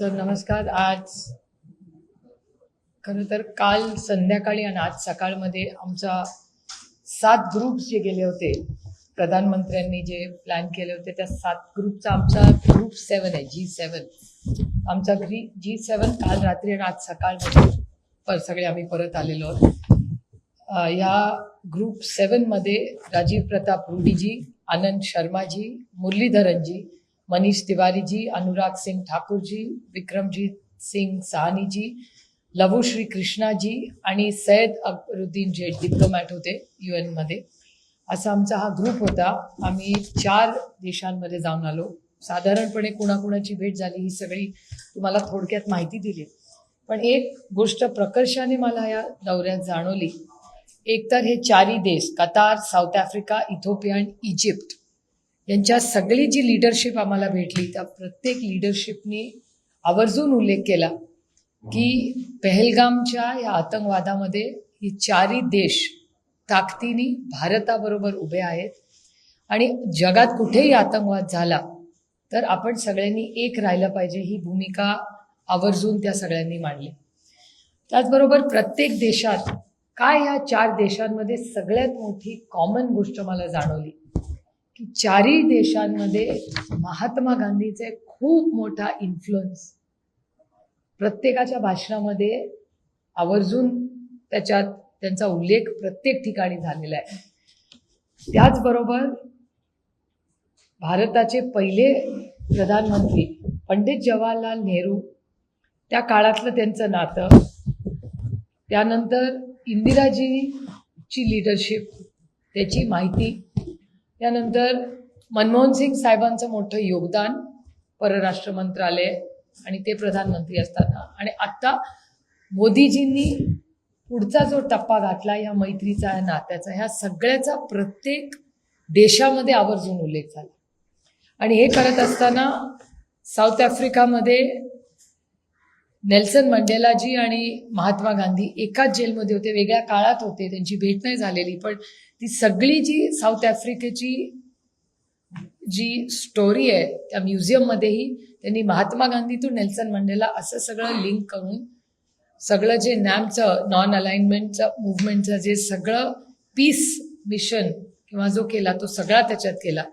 तर नमस्कार. आज खरं तर काल संध्याकाळी आणि आज सकाळमध्ये आमचा 7 ग्रुप्स जे गेले होते, प्रधानमंत्र्यांनी जे प्लॅन केले होते त्या 7 ग्रुपचा आमचा ग्रुप 7 आहे, G7. आमचा G7 काल रात्री आणि आज सकाळमध्ये सगळे आम्ही परत आलेलो आहोत. या ग्रुप 7 मध्ये राजीव प्रताप रूडीजी, आनंद शर्माजी, मुरलीधरनजी, मनीष तिवारीजी, अनुराग सिंग ठाकूरजी, विक्रमजीत सिंग साहनीजी, लवुश्री कृष्णाजी आणि सैयद अकबरुद्दीन जे डिप्लोमॅट होते UN मध्ये. असा आमचा हा ग्रुप होता. आम्ही 4 देशांमध्ये जाऊन आलो. साधारणपणे कुणाकुणाची भेट झाली ही सगळी तुम्हाला थोडक्यात माहिती दिली. पण एक गोष्ट प्रकर्षाने मला या दौऱ्यात जाणवली. एक तर हे 4ही देश कतार, साऊथ आफ्रिका, इथिओपिया आणि इजिप्त यांच्या सगळी जी लीडरशिप आम्हाला भेटली त्या प्रत्येक लीडरशिपनी आवर्जून उल्लेख केला की पहलगामच्या या आतंकवादामध्ये ही 4ही देश ताकदीने भारताबरोबर उभे आहेत आणि जगात कुठेही आतंकवाद झाला तर आपण सगळ्यांनी एक राहिलं पाहिजे ही भूमिका आवर्जून त्या सगळ्यांनी मांडली. त्याचबरोबर प्रत्येक देशात काय ह्या 4 देशांमध्ये सगळ्यात मोठी कॉमन गोष्ट मला जाणवली की 4ही देशांमध्ये महात्मा गांधीचे खूप मोठा इन्फ्लुअन्स प्रत्येकाच्या भाषणामध्ये आवर्जून त्यांचा उल्लेख प्रत्येक ठिकाणी झालेला आहे. त्याचबरोबर भारताचे पहिले प्रधानमंत्री पंडित जवाहरलाल नेहरू, त्या काळातलं त्यांचं नातं, त्यानंतर इंदिराजीची लीडरशिप त्याची माहिती, त्यानंतर मनमोहन सिंग साहेबांचं मोठं योगदान परराष्ट्र मंत्रालय आणि ते प्रधानमंत्री असताना, आणि आत्ता मोदीजींनी पुढचा जो टप्पा घातला या मैत्रीचा, या नात्याचा, ह्या सगळ्याचा प्रत्येक देशामध्ये आवर्जून उल्लेख झाला. आणि हे करत असताना साऊथ आफ्रिकामध्ये नेल्सन मंडेलाजी आणि महात्मा गांधी एकाच जेलमध्ये होते, वेगळ्या काळात होते, त्यांची भेट नाही झालेली, पण ती सगळी जी साऊथ आफ्रिकेची जी स्टोरी आहे त्या म्युझियममध्येही त्यांनी महात्मा गांधी टू नेल्सन मंडेला असं सगळं लिंक करून सगळं जे नॅमचं नॉन अलाइनमेंटचं मुवमेंटचं जे सगळं पीस मिशन किंवा जो केला तो सगळा त्याच्यात केला.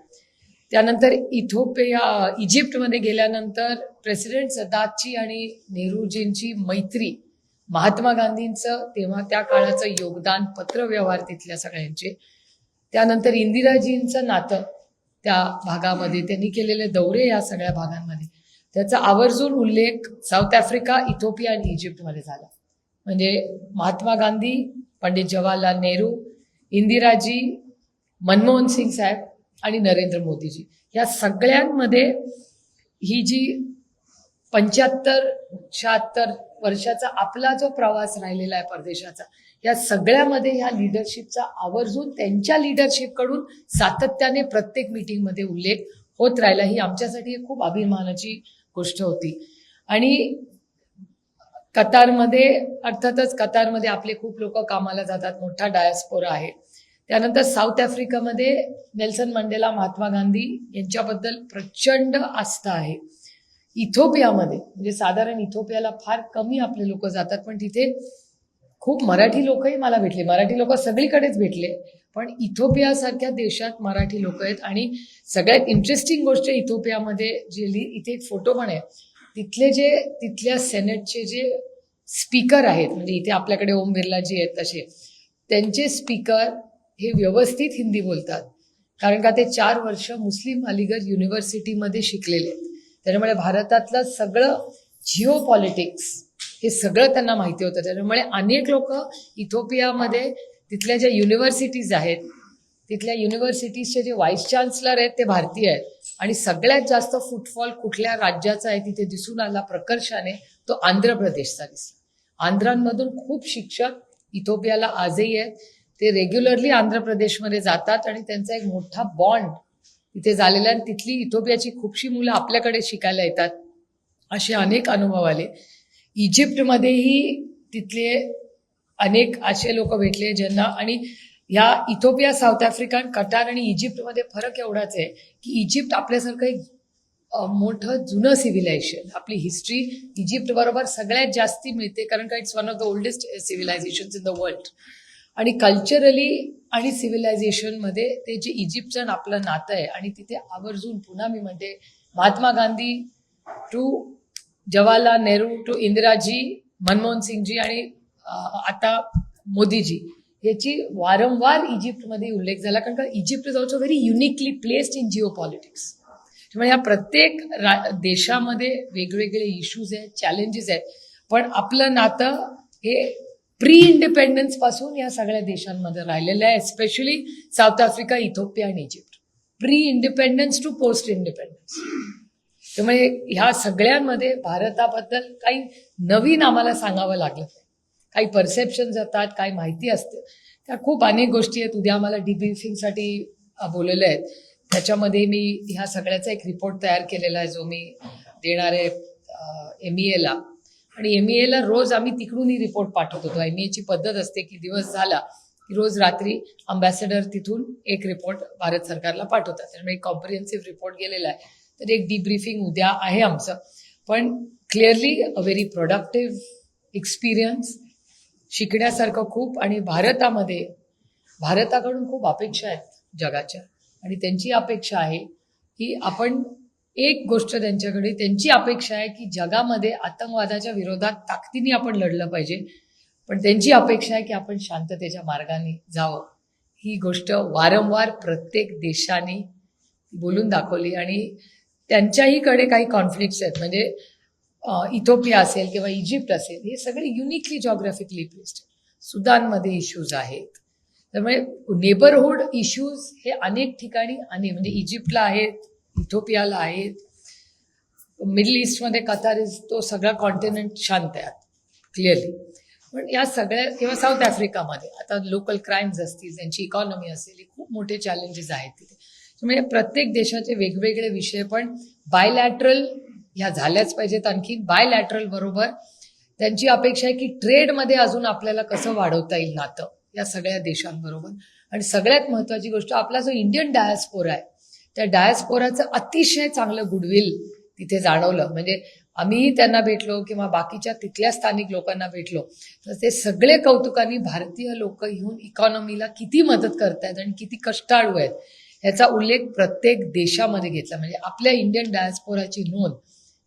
त्यानंतर इजिप्तमध्ये गेल्यानंतर प्रेसिडेंट सदातची आणि नेहरूजींची मैत्री, महात्मा गांधींचं तेव्हा त्या काळाचं योगदान, पत्रव्यवहार तिथल्या सगळ्यांचे, त्यानंतर इंदिराजींचं नातं त्या भागामध्ये, त्यांनी केलेले दौरे या सगळ्या भागांमध्ये, त्याचा आवर्जून उल्लेख साऊथ आफ्रिका, इथिओपिया आणि इजिप्तमध्ये झाला. म्हणजे महात्मा गांधी, पंडित जवाहरलाल नेहरू, इंदिराजी, मनमोहन सिंग साहेब आणि नरेंद्र मोदीजी, या सगळ्यांमध्ये ही जी 75-76 वर्षाचा आपला जो प्रवास राहिलेला आहे परदेशाचा, या सगळ्यामध्ये ह्या लीडरशिपचा आवर्जून त्यांच्या लीडरशिपकडून सातत्याने प्रत्येक मीटिंगमध्ये उल्लेख होत राहिला. ही आमच्यासाठी खूप अभिमानाची गोष्ट होती. आणि कतारमध्ये, अर्थातच कतारमध्ये आपले खूप लोक कामाला जातात, मोठा डायस्पोरा आहे. त्यानंतर साऊथ आफ्रिकामध्ये नेल्सन मंडेला, महात्मा गांधी यांच्याबद्दल प्रचंड आस्था आहे. इथिओपियामध्ये, म्हणजे साधारण इथिओपियाला फार कमी आपले लोक जातात, पण तिथे खूप मराठी लोकही मला भेटले. मराठी लोक सगळीकडेच भेटले, पण इथिओपियासारख्या देशात मराठी लोक आहेत. आणि सगळ्यात इंटरेस्टिंग गोष्ट इथिओपियामध्ये इथे एक फोटो पण आहे, तिथल्या सेनेटचे जे स्पीकर आहेत, म्हणजे इथे आपल्याकडे ओम बिर्लाजी आहेत तसे, त्यांचे स्पीकर हे व्यवस्थित हिंदी बोलतात, कारण का ते 4 वर्ष मुस्लिम अलीगढ युनिव्हर्सिटीमध्ये शिकलेले आहेत. त्याच्यामुळे भारतातलं सगळं जिओ पॉलिटिक्स हे सगळं त्यांना माहिती होतं. त्याच्यामुळे अनेक लोक इथिओपियामध्ये तिथल्या ज्या युनिव्हर्सिटीज आहेत, तिथल्या युनिव्हर्सिटीजचे जे व्हाईस चान्सलर आहेत ते भारतीय आहेत. आणि सगळ्यात जास्त फुटफॉल कुठल्या राज्याचा आहे तिथे दिसून आला प्रकर्षाने, तो आंध्र प्रदेशचा दिसला. आंध्रांमधून खूप शिक्षक इथिओपियाला आजही आहेत, ते रेग्युलरली आंध्र प्रदेशमध्ये जातात आणि त्यांचा एक मोठा बॉन्ड तिथे झालेला आहे. तिथली इथिओपियाची खूपशी मुलं आपल्याकडे शिकायला येतात, असे अनेक अनुभव आले. इजिप्तमध्येही तिथले अनेक असे लोक भेटले ज्यांना, आणि या इथिओपिया, साऊथ आफ्रिका, कतार आणि इजिप्तमध्ये फरक एवढाच आहे की इजिप्त आपल्यासारखं एक मोठं जुनं सिव्हिलायझेशन. आपली हिस्ट्री इजिप्त बरोबर सगळ्यात जास्ती मिळते, कारण का it's one of the oldest civilisations in the world. आणि कल्चरली आणि सिव्हिलायझेशनमध्ये ते जे इजिप्तचं आपलं नातं आहे, आणि तिथे आवर्जून पुन्हा मी म्हणते, महात्मा गांधी टू जवाहरलाल नेहरू टू इंदिराजी, मनमोहन सिंगजी आणि आता मोदीजी, याची वारंवार इजिप्तमध्ये उल्लेख झाला, कारण का Egypt is also very uniquely placed in Jio politics. त्यामुळे ह्या प्रत्येक देशामध्ये वेगवेगळे इश्यूज आहेत, चॅलेंजेस आहेत, पण आपलं नातं हे प्री इंडिपेंडन्स पासून या सगळ्या देशांमध्ये राहिलेलं आहे, एस्पेशली साऊथ आफ्रिका, इथिओपिया आणि Egypt. Pre independence to post independence. त्यामुळे ह्या सगळ्यांमध्ये भारताबद्दल काही नवीन आम्हाला सांगावं लागलं नाही. काही परसेप्शन जातात, काही माहिती असते, त्या खूप अनेक गोष्टी आहेत. उद्या आम्हाला डिब्रीफिंगसाठी बोलवलं आहेत. त्याच्यामध्ये मी ह्या सगळ्याचा एक रिपोर्ट तयार केलेला आहे, जो मी देणार आहे MEAला. आणि MEAला रोज आम्ही तिकडूनही रिपोर्ट पाठवत होतो. MEAची पद्धत असते की दिवस झाला की रोज रात्री अम्बॅसेडर तिथून एक रिपोर्ट भारत सरकारला पाठवतात. त्यामुळे एक कॉम्प्रिहेन्सिव्ह रिपोर्ट गेलेला आहे. तर एक डिब्रीफिंग उद्या आहे आमचं. पण clearly a very productive experience, शिकण्यासारखं खूप. आणि भारताकडून खूप अपेक्षा आहेत जगाच्या, आणि त्यांची अपेक्षा आहे की आपण एक गोष्ट त्यांची अपेक्षा आहे की जगामध्ये आतंकवादाच्या विरोधात ताकदीने आपण लढलं पाहिजे, पण त्यांची अपेक्षा आहे की आपण शांततेच्या मार्गाने जावं. ही गोष्ट वारंवार प्रत्येक देशाने बोलून दाखवली. आणि त्यांच्याहीकडे काही कॉन्फ्लिक्ट्स आहेत, म्हणजे इथिओपिया असेल किंवा इजिप्त असेल, हे सगळे युनिकली जॉग्राफिकली प्लेस्ड. सुदानमध्ये इश्यूज आहेत. त्यामुळे नेबरहुड इश्यूज हे अनेक ठिकाणी म्हणजे इजिप्तला आहेत, इथिओपियाला आहेत, मिडल ईस्टमध्ये कतार तो सगळा कॉन्टिनेंट शांत आहे क्लिअरली. पण या सगळ्या, किंवा साऊथ आफ्रिकामध्ये आता लोकल क्राईम्स असतील, त्यांची इकॉनॉमी असेल, हे खूप मोठे चॅलेंजेस आहेत तिथे. त्यामुळे प्रत्येक देशाचे वेगवेगळे विषय, पण बायलॅटरल ह्या झाल्याच पाहिजेत. आणखी बायलॅटरल बरोबर त्यांची अपेक्षा आहे की ट्रेडमध्ये अजून आपल्याला कसं वाढवता येईल नातं या सगळ्या देशांबरोबर. आणि सगळ्यात महत्त्वाची गोष्ट, आपला जो इंडियन डायस्पोरा आहे, त्या डायस्पोराचं अतिशय चांगलं गुडविल तिथे जाणवलं. म्हणजे आम्हीही त्यांना भेटलो किंवा बाकीच्या तिथल्या स्थानिक लोकांना भेटलो, तर ते सगळे कौतुकाने भारतीय लोक येऊन इकॉनॉमीला किती मदत करतायत आणि किती कष्टाळू आहेत ह्याचा उल्लेख प्रत्येक देशामध्ये घेतला. म्हणजे आपल्या इंडियन डायस्पोराची नोंद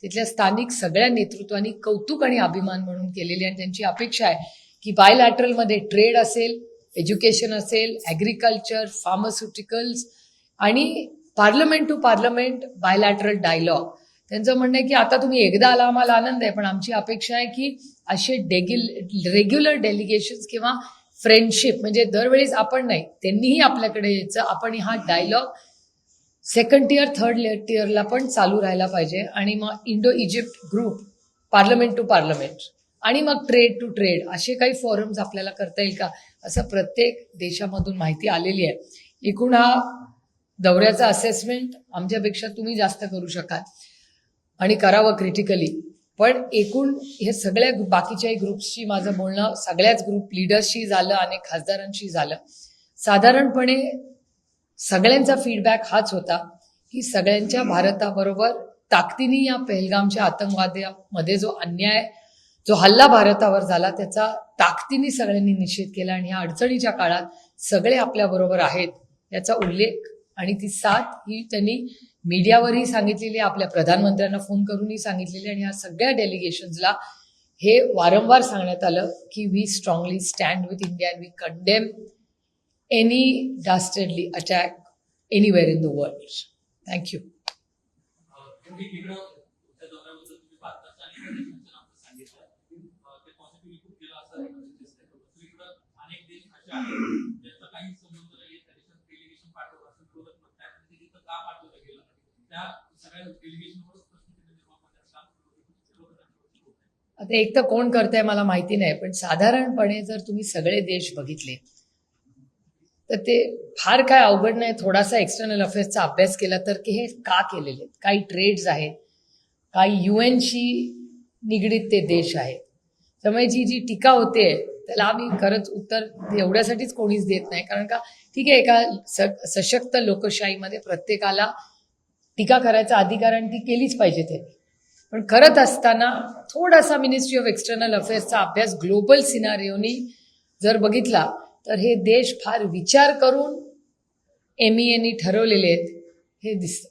तिथल्या स्थानिक सगळ्या नेतृत्वानी कौतुक आणि अभिमान म्हणून केलेली. आणि त्यांची अपेक्षा आहे की बायलॅटरलमध्ये ट्रेड असेल, एज्युकेशन असेल, ॲग्रिकल्चर, फार्मास्युटिकल्स आणि parliament to parliament bilateral dialogue. त्यांचं म्हणणं आहे की आता तुम्ही एकदा आला, आम्हाला आनंद आहे, पण आमची अपेक्षा आहे की असे रेग्युलर डेलिगेशन्स किंवा फ्रेंडशिप, म्हणजे दरवेळेस आपण नाही, त्यांनीही आपल्याकडे यायचं, आपण हा डायलॉग सेकंड टियर, थर्ड टियरला पण चालू राहायला पाहिजे. आणि मग Indo Egypt group, parliament to parliament, आणि मग ट्रेड टू ट्रेड, असे काही फॉरम्स आपल्याला करता येईल का, असं प्रत्येक देशामधून माहिती आलेली आहे. एकूण हा दौऱ्याचा असेसमेंट आमच्यापेक्षा तुम्ही जास्त करू शकाल आणि करावं क्रिटिकली. पण एकूण हे सगळ्या बाकीच्याही ग्रुप्सशी माझं बोलणं, सगळ्याच ग्रुप लिडर्सशी झालं, अनेक खासदारांशी झालं. साधारणपणे सगळ्यांचा फीडबॅक हाच होता की सगळ्यांच्या भारताबरोबर ताकदीने या पहलगामच्या आतंकवादामध्ये जो अन्याय, जो हल्ला भारतावर झाला, त्याचा ताकदीने सगळ्यांनी निषेध केला. आणि ह्या अडचणीच्या काळात सगळे आपल्याबरोबर आहेत याचा उल्लेख आणि ती साथ ही त्यांनी मीडियावरही सांगितलेली, आपल्या प्रधानमंत्र्यांना फोन करूनही सांगितलेली. आणि ह्या सगळ्या डेलिगेशन्सला हे वारंवार सांगण्यात आलं की we strongly stand with India and we condemn any dastardly attack anywhere in the world. Thank you. आता एक तर कोण करतंय मला माहिती नाही, पण साधारणपणे जर तुम्ही सगळे देश बघितले तर ते फार काय अवघड नाही. थोडासा एक्सटर्नल अफेअर्सचा अभ्यास केला तर की हे का केलेले आहेत. काही ट्रेड्स आहेत, काही UNशी निगडीत ते देश आहेत. त्यामुळे जी टीका होते त्याला आम्ही खरंच उत्तर एवढ्यासाठीच कोणीच देत नाही, कारण का ठीक आहे, एका सशक्त लोकशाहीमध्ये प्रत्येकाला टीका करायचा अधिकार आणि ती केलीच पाहिजे त्यांनी. पण करत असताना थोडासा मिनिस्ट्री ऑफ एक्सटर्नल अफेअर्सचा अभ्यास ग्लोबल सिनारिओनी जर बघितला तर हे देश फार विचार करून MEAनी ठरवलेले आहेत हे दिसतं.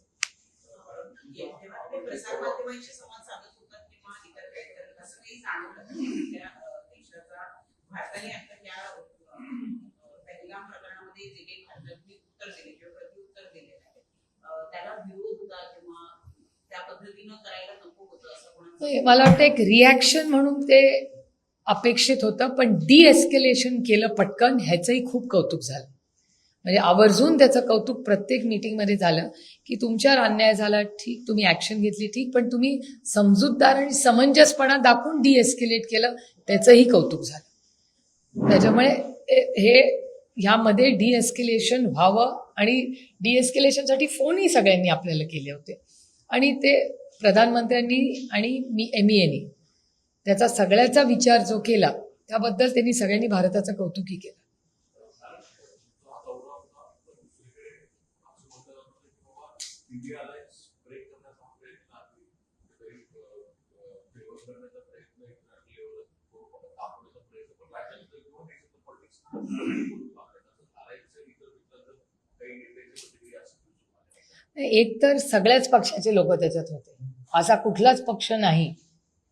प्रसार माध्यमांशी संवाद साधत होतात किंवा इतर काही करत असं काही जाणवलं त्या देशाचा भारताने आता या पहिलगाम प्रकरणामध्ये जे काही भारताने उत्तर दिले किंवा प्रत्युत्तर दिले आहे त्याला विरोध होता किंवा त्या पद्धतीनं करायला नको होतं असं कोणाचं? मला वाटतं एक रिॲक्शन म्हणून ते अपेक्षित होतं, पण डिएस्केलेशन केलं पटकन ह्याचंही खूप कौतुक झालं. म्हणजे आवर्जून त्याचं कौतुक प्रत्येक मीटिंगमध्ये झालं की तुमच्यावर अन्याय झाला ठीक, तुम्ही ॲक्शन घेतली ठीक, पण तुम्ही समजूतदार आणि समंजसपणा दाखवून डिएस्केलेट केलं त्याचंही कौतुक झालं. त्याच्यामुळे हे ह्यामध्ये डिएस्केलेशन व्हावं आणि डिएस्केलेशनसाठी फोनही सगळ्यांनी आपल्याला केले होते आणि ते प्रधानमंत्र्यांनी आणि MEAनी त्याचा सगळ्याचा विचार जो केला त्याबद्दल त्यांनी सगळ्यांनी भारताचं कौतुकही केलं. इंडिया अलायन्स ब्रेक करण्याचा प्रयत्न आहे, फेवर करण्याचा प्रयत्न दाखवण्याचा प्रयत्न, पण राज्यात किंवा देशाचं पॉलिटिक्स अलायन्सच्या इतर काही नेत्याची प्रतिक्रिया असेल. एक तर सगळ्याच पक्षाचे लोक त्याच्यात होते, असा कुठलाच पक्ष नाही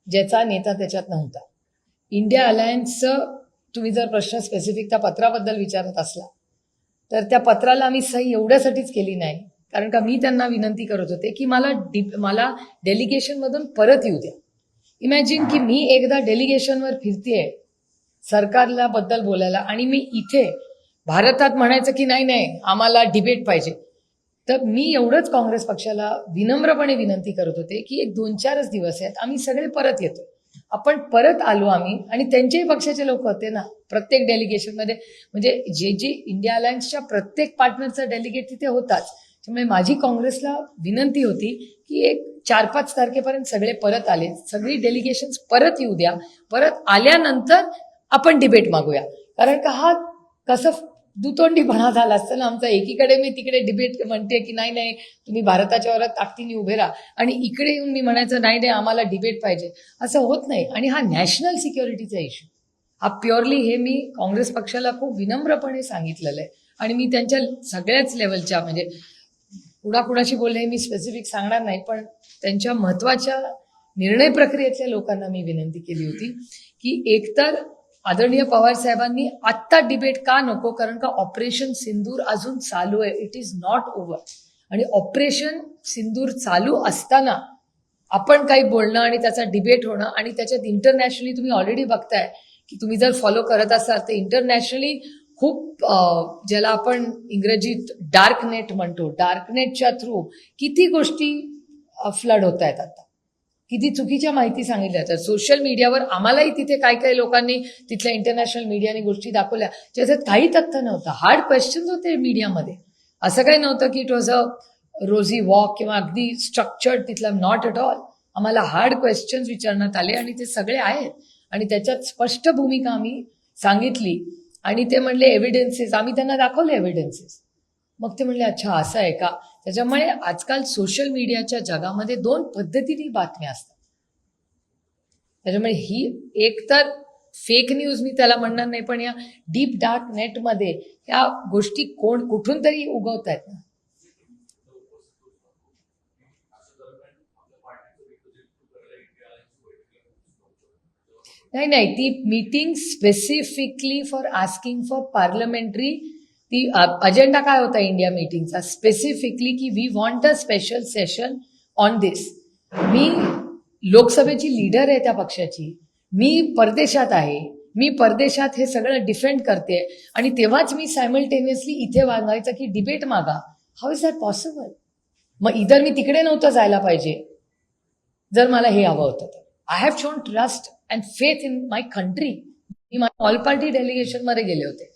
ज्याचा नेता त्याच्यात नव्हता. इंडिया अलायन्सचं तुम्ही जर प्रश्न स्पेसिफिक त्या पत्राबद्दल विचारत असला तर त्या पत्राला आम्ही सही एवढ्यासाठीच केली नाही कारण का मी त्यांना विनंती करत होते की मला डेलिगेशनमधून परत येऊ द्या. इमॅजिन की मी एकदा डेलिगेशनवर फिरतेय सरकारला बद्दल बोलायला आणि मी इथे भारतात म्हणायचं की नाही आम्हाला डिबेट पाहिजे. तर मी एवढंच काँग्रेस पक्षाला विनम्रपणे विनंती करत होते की 1-2-4 दिवस आहेत, आम्ही सगळे परत येतो. आपण परत आलो आम्ही आणि त्यांच्याही पक्षाचे लोक होते ना प्रत्येक डेलिगेशनमध्ये, म्हणजे जे इंडिया अलायन्सच्या प्रत्येक पार्टनरचा डेलिगेट तिथे होताच. त्यामुळे माझी काँग्रेसला विनंती होती की एक 4-5 तारखेपर्यंत सगळे परत आले, सगळी डेलिगेशन्स परत येऊ द्या, परत आल्यानंतर आपण डिबेट मागूया. कारण का हा कसं दुतोंडीपणा झाला असतं ना आमचा, एकीकडे मी तिकडे डिबेट म्हणते की नाही तुम्ही भारताच्या वरात ताकदीने उभे राहा आणि इकडे येऊन मी म्हणायचं नाही आम्हाला डिबेट पाहिजे, असं होत नाही. आणि हा नॅशनल सिक्युरिटीचा इश्यू, हा प्युअरली हे मी काँग्रेस पक्षाला खूप विनम्रपणे सांगितलेलं आहे आणि मी त्यांच्या सगळ्याच लेवलच्या म्हणजे कुणाकुणाशी बोलले हे मी स्पेसिफिक सांगणार नाही, पण त्यांच्या महत्त्वाच्या निर्णय प्रक्रियेतल्या लोकांना मी विनंती केली होती की एकतर आदरणीय पवार साहेबांनी आत्ता डिबेट का नको, कारण का ऑपरेशन सिंदूर अजून चालू आहे, इट इज नॉट ओव्हर. आणि ऑपरेशन सिंदूर चालू असताना आपण काही बोलणं आणि त्याचा डिबेट होणं आणि त्याच्यात इंटरनॅशनली तुम्ही ऑलरेडी बघताय की तुम्ही जर फॉलो करत असाल तर इंटरनॅशनली खूप ज्याला आपण इंग्रजीत डार्क नेट म्हणतो, डार्क नेटच्या थ्रू किती गोष्टी फ्लड होत आहेत आता, किती चुकीच्या माहिती सांगितल्या जातात सोशल मीडियावर. आम्हालाही तिथे काही लोकांनी तिथल्या इंटरनॅशनल मीडियाने गोष्टी दाखवल्या ज्याच्यात काही तथ्य नव्हतं. हार्ड क्वेश्चन्स होते मीडियामध्ये, असं काही नव्हतं की it was a rosy walk किंवा अगदी स्ट्रक्चर्ड तिथला, नॉट एट ऑल. आम्हाला हार्ड क्वेश्चन्स विचारण्यात आले आणि ते सगळे आहेत आणि त्याच्यात स्पष्ट भूमिका आम्ही सांगितली आणि ते म्हणले एव्हिडन्सेस, आम्ही त्यांना दाखवले एव्हिडन्सेस. मग ते म्हणले अच्छा असं आहे का. त्याच्यामुळे आजकाल सोशल मीडियाच्या जगामध्ये 2 पद्धतीने बातम्या असतात. त्याच्यामुळे ही एक तर फेक न्यूज मी त्याला म्हणणार नाही, पण या डीप डार्क नेटमध्ये या गोष्टी कुठून तरी उगवत आहेत ना. नाही ती meeting specifically for asking for parliamentary, ती अजेंडा काय होता इंडिया मीटिंगचा स्पेसिफिकली की we want a special session on this. मी लोकसभेची लीडर आहे त्या पक्षाची, मी परदेशात आहे, मी परदेशात हे सगळं डिफेंड करते आणि तेव्हाच मी सायमल्टेनियसली इथे मागायचं की डिबेट मागा. How is that possible. मग इतर मी तिकडे नव्हतं जायला पाहिजे जर मला हे हवं होतं तर. I have shown trust and faith in my country. मी माझ्या ऑल पार्टी डेलिगेशनमध्ये गेले होते.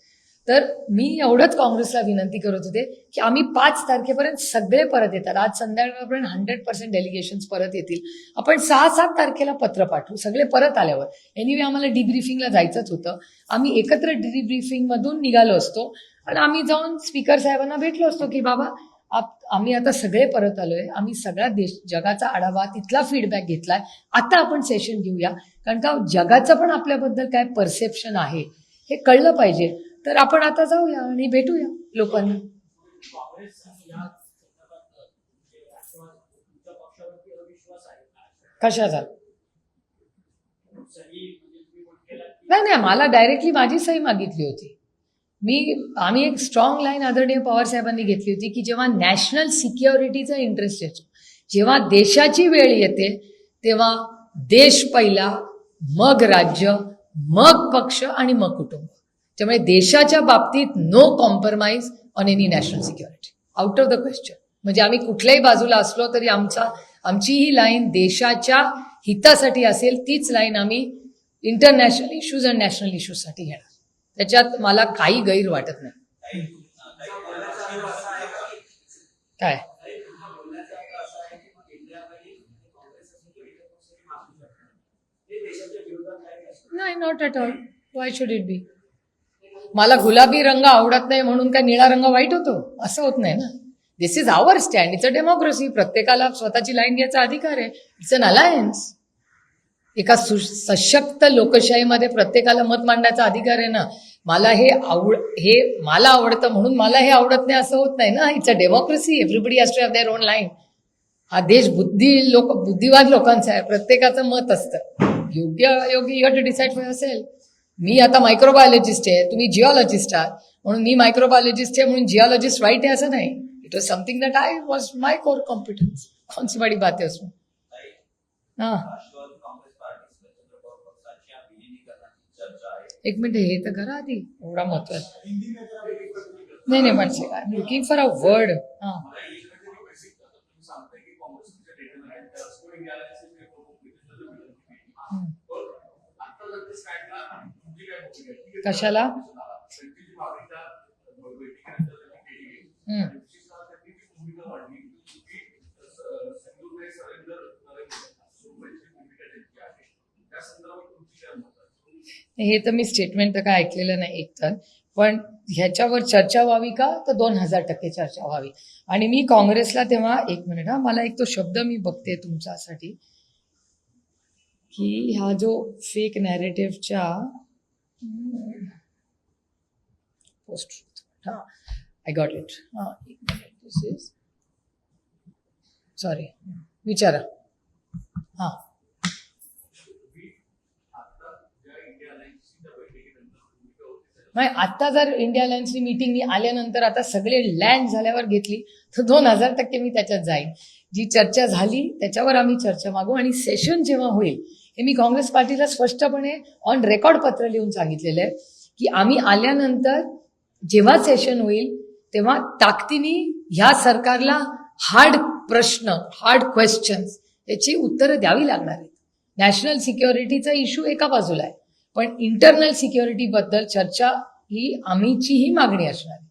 तर मी एवढंच काँग्रेसला विनंती करत होते की आम्ही 5 तारखेपर्यंत सगळे परत येतात. आज संध्याकाळपर्यंत 100% डेलिगेशन्स परत येतील. आपण 6-7 तारखेला पत्र पाठवू सगळे परत आल्यावर. एनिवे आम्हाला डिब्रीफिंगला जायचंच होतं. आम्ही एकत्र डिब्रीफिंगमधून निघालो असतो आणि आम्ही जाऊन स्पीकर साहेबांना भेटलो असतो की बाबा आम्ही आता सगळे परत आलोय, आम्ही सगळा जगाचा आढावा, तिथला फीडबॅक घेतलाय. आता आपण सेशन घेऊया, कारण का जगाचं पण आपल्याबद्दल काय परसेप्शन आहे हे कळलं पाहिजे. तर आपण आता जाऊया आणि भेटूया लोकांना. काँग्रेस या संदर्भात तुमच्या पक्षावरती अविश्वास आहे का? कशाचा? सही म्हणजे तुम्ही म्हटलेला की नाही, मला डायरेक्टली माझी सही मागितली होती. आम्ही एक स्ट्रॉंग लाईन आदरणीय पवार साहेबांनी घेतली होती की जेव्हा नॅशनल सिक्युरिटीचा इंटरेस्ट येतो, जेव्हा देशाची वेळ येते, तेव्हा देश पहिला, मग राज्य, मग पक्ष आणि मग कुटुंब. त्यामुळे देशाच्या बाबतीत no compromise on any national security, out of the question. म्हणजे आम्ही कुठल्याही बाजूला असलो तरी आमची ही लाईन देशाच्या हितासाठी असेल, तीच लाईन आम्ही इंटरनॅशनल इश्यूज आणि नॅशनल इश्यूजसाठी घेणार. त्याच्यात मला काही गैर वाटत नाही. काय नाही, not at all. Why should it be? मला गुलाबी रंग आवडत नाही म्हणून काय निळा रंग वाईट होतो? असं होत नाही ना. This is our stand. It's a democracy. प्रत्येकाला स्वतःची लाईन घ्यायचा अधिकार आहे. It's an alliance. एका सशक्त लोकशाहीमध्ये प्रत्येकाला मत मांडण्याचा अधिकार आहे ना. मला आवडतं म्हणून मला हे आवडत नाही असं होत नाही ना. It's a democracy. Everybody has to have their own line. हा देश बुद्धिवाद लोकांचा आहे. प्रत्येकाचं मत असतं. योग्य अयोग्य you have to decide for yourself. मी आता मायक्रोबायोलॉजिस्ट आहे, तुम्ही जिओलॉजिस्ट आहात, म्हणून मी मायक्रोबायोलॉजिस्ट आहे म्हणून जिओलॉजिस्ट वाईट आहे असं नाही. It was something that I was my core competence. कौन सी बड़ी बात है उसमें? हाँ, एक मिनिट, हे तर करा आधी. एवढा महत्वाचा नाही म्हणजे I am looking for a word. हां, मला एक बेसिक तुम्ही सांगताय की काँग्रेसच्या डेटा आणि त्यासोबत इंडिया अलायन्सचे पण आता जर ते स्टँडला तुमची काय भूमिका आहे? की कशाला? त्यांची जी मागणीच्या बैठकीनंतर त्यांनी केली आहे, विशेषतः त्यांनी जी भूमिका मांडली की सिंधुताई सरेंडर स्वरूपाची भूमिका त्यांची आहे, त्या संदर्भात तुमची काय मत आहे? हे तर मी स्टेटमेंट तर काय ऐकलेलं नाही एकतर, पण ह्याच्यावर चर्चा व्हावी का, तर 2000% चर्चा व्हावी. आणि मी काँग्रेसला तेव्हा, एक मिनिट हा, मला एक तो शब्द मी बघते तुमच्यासाठी, की हा जो फेक नॅरेटिव्हच्या पोस्ट, हां, आय गॉट इट. हां, एक मिनिट, दिस इज, सॉरी, विचारा. हां, आता जर इंडिया अलायन्सची मीटिंग मी आल्यानंतर आता सगळे लँड झाल्यावर घेतली तर 2000% मी त्याच्यात जाईन. जी चर्चा झाली त्याच्यावर आम्ही चर्चा मागू. आणि सेशन जेव्हा होईल हे मी काँग्रेस पार्टीला स्पष्टपणे ऑन रेकॉर्ड पत्र लिहून सांगितलेलं आहे की आम्ही आल्यानंतर जेव्हा सेशन होईल तेव्हा ताकदीने ह्या सरकारला हार्ड प्रश्न, हार्ड क्वेश्चन्स याची उत्तरं द्यावी लागणार आहेत. नॅशनल सिक्युरिटीचा इश्यू एका बाजूला आहे, पण इंटरनल सिक्युरिटीबद्दल चर्चा ही आमचीही मागणी असणार आहे.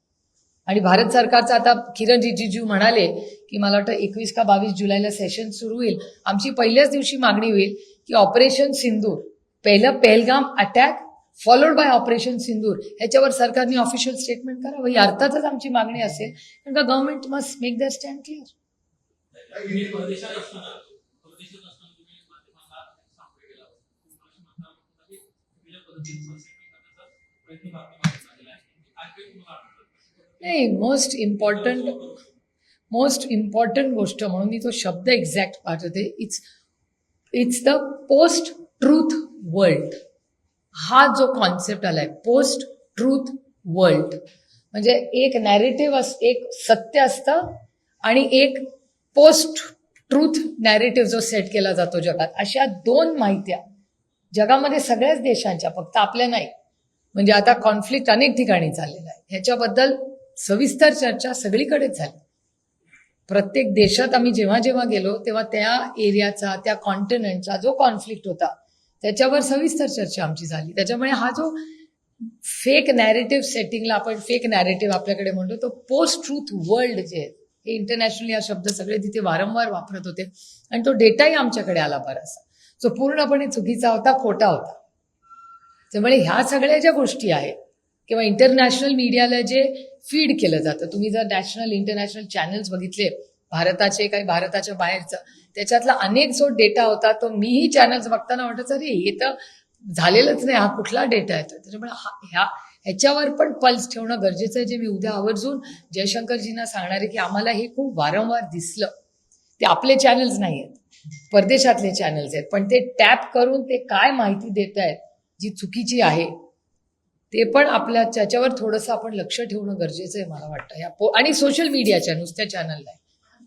आणि भारत सरकारचं आता किरण रिजिजू म्हणाले की मला वाटतं 21 का 22 जुलैला सेशन सुरू होईल. आमची पहिल्याच दिवशी मागणी होईल की ऑपरेशन सिंदूर, पहिलं Pahalgam attack followed by operation Sindoor, ह्याच्यावर सरकारने ऑफिशियल स्टेटमेंट करावं. ही अर्थातच आमची मागणी असेल, कारण का government must make the stand clear. तुम्ही परदेशात असताना तुम्ही माध्यमांना सामोरे गेला नाही, मोस्ट इम्पॉर्टंट गोष्ट म्हणून मी तो शब्द एक्झॅक्ट पाठवते. It's the post truth world. हा जो कॉन्सेप्ट आलाय पोस्ट ट्रूथ वर्ल्ड, म्हणजे एक नॅरेटिव्ह एक सत्य असतं आणि एक पोस्ट ट्रूथ नॅरेटिव्ह जो सेट केला जातो जगात. अशा दोन माहित्या जगामध्ये सगळ्याच देशांच्या, फक्त आपल्या नाही. म्हणजे आता कॉन्फ्लिक्ट अनेक ठिकाणी चाललेला आहे, ह्याच्याबद्दल सविस्तर चर्चा सगळीकडेच झाली. प्रत्येक देशात आम्ही जेव्हा जेव्हा गेलो तेव्हा त्या एरियाचा, त्या कॉन्टिनेंटचा जो कॉन्फ्लिक्ट होता त्याच्यावर सविस्तर चर्चा आमची झाली. त्याच्यामुळे हा जो फेक नॅरेटिव्ह सेटिंगला आपण फेक नॅरेटिव्ह आपल्याकडे म्हणतो, तो पोस्ट ट्रूथ वर्ल्ड जे आहे, हे इंटरनॅशनली हा शब्द सगळे तिथे वारंवार वापरत होते आणि तो डेटाही आमच्याकडे आला बराचसा, जो पूर्णपणे चुकीचा होता, खोटा होता. त्यामुळे ह्या सगळ्या ज्या गोष्टी आहेत किंवा इंटरनॅशनल मीडियाला जे फीड केलं जातं. तुम्ही जर नॅशनल इंटरनॅशनल चॅनल्स बघितले भारताचे काही भारताच्या बाहेरचं, त्याच्यातला अनेक जो डेटा होता तो मीही चॅनल्स बघताना वाटायचं अरे हे तर झालेलंच नाही, हा कुठला डेटा येतो. त्याच्यामुळे ह्याच्यावर पण पल्स ठेवणं गरजेचं आहे, जे मी उद्या आवर्जून जयशंकरजींना सांगणार आहे की आम्हाला हे खूप वारंवार दिसलं. ते आपले चॅनल्स नाही आहेत, परदेशातले चॅनल्स आहेत, पण ते टॅप करून ते काय माहिती देत आहेत जी चुकीची आहे ते पण आपल्या त्याच्यावर थोडंसं आपण लक्ष ठेवणं गरजेचं आहे मला वाटतं. आणि सोशल मीडियाच्या नुसत्या चॅनल नाही.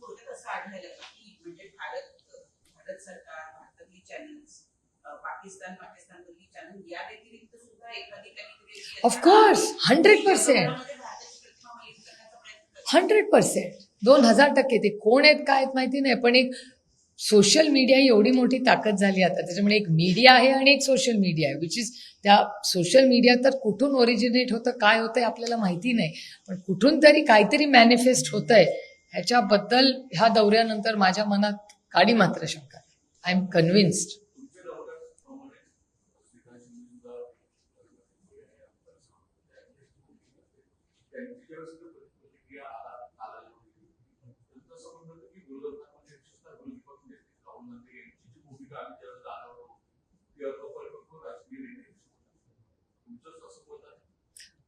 थोडक्यात असं आढळलं की म्हणजे भारत सरकार, भारतातली चॅनल्स, पाकिस्तानमधली चॅनल या व्यतिरिक्त सुद्धा एखादी काहीतरी ऑफकोर्स 100%. भारताची प्रतिमा मलिन करण्याचा प्रयत्न करतात. 100%. 2000% ते कोण आहेत काय आहेत माहिती नाही, पण एक सोशल मीडिया ही एवढी मोठी ताकद झाली आता. त्याच्यामुळे एक मीडिया आहे आणि एक सोशल मीडिया आहे, विच इज त्या सोशल मीडिया तर कुठून ओरिजिनेट होतं काय होतंय आपल्याला माहिती नाही, पण कुठून तरी काहीतरी मॅनिफेस्ट होतंय ह्याच्याबद्दल ह्या दौऱ्यानंतर माझ्या मनात काडी मात्र शंका. I am convinced.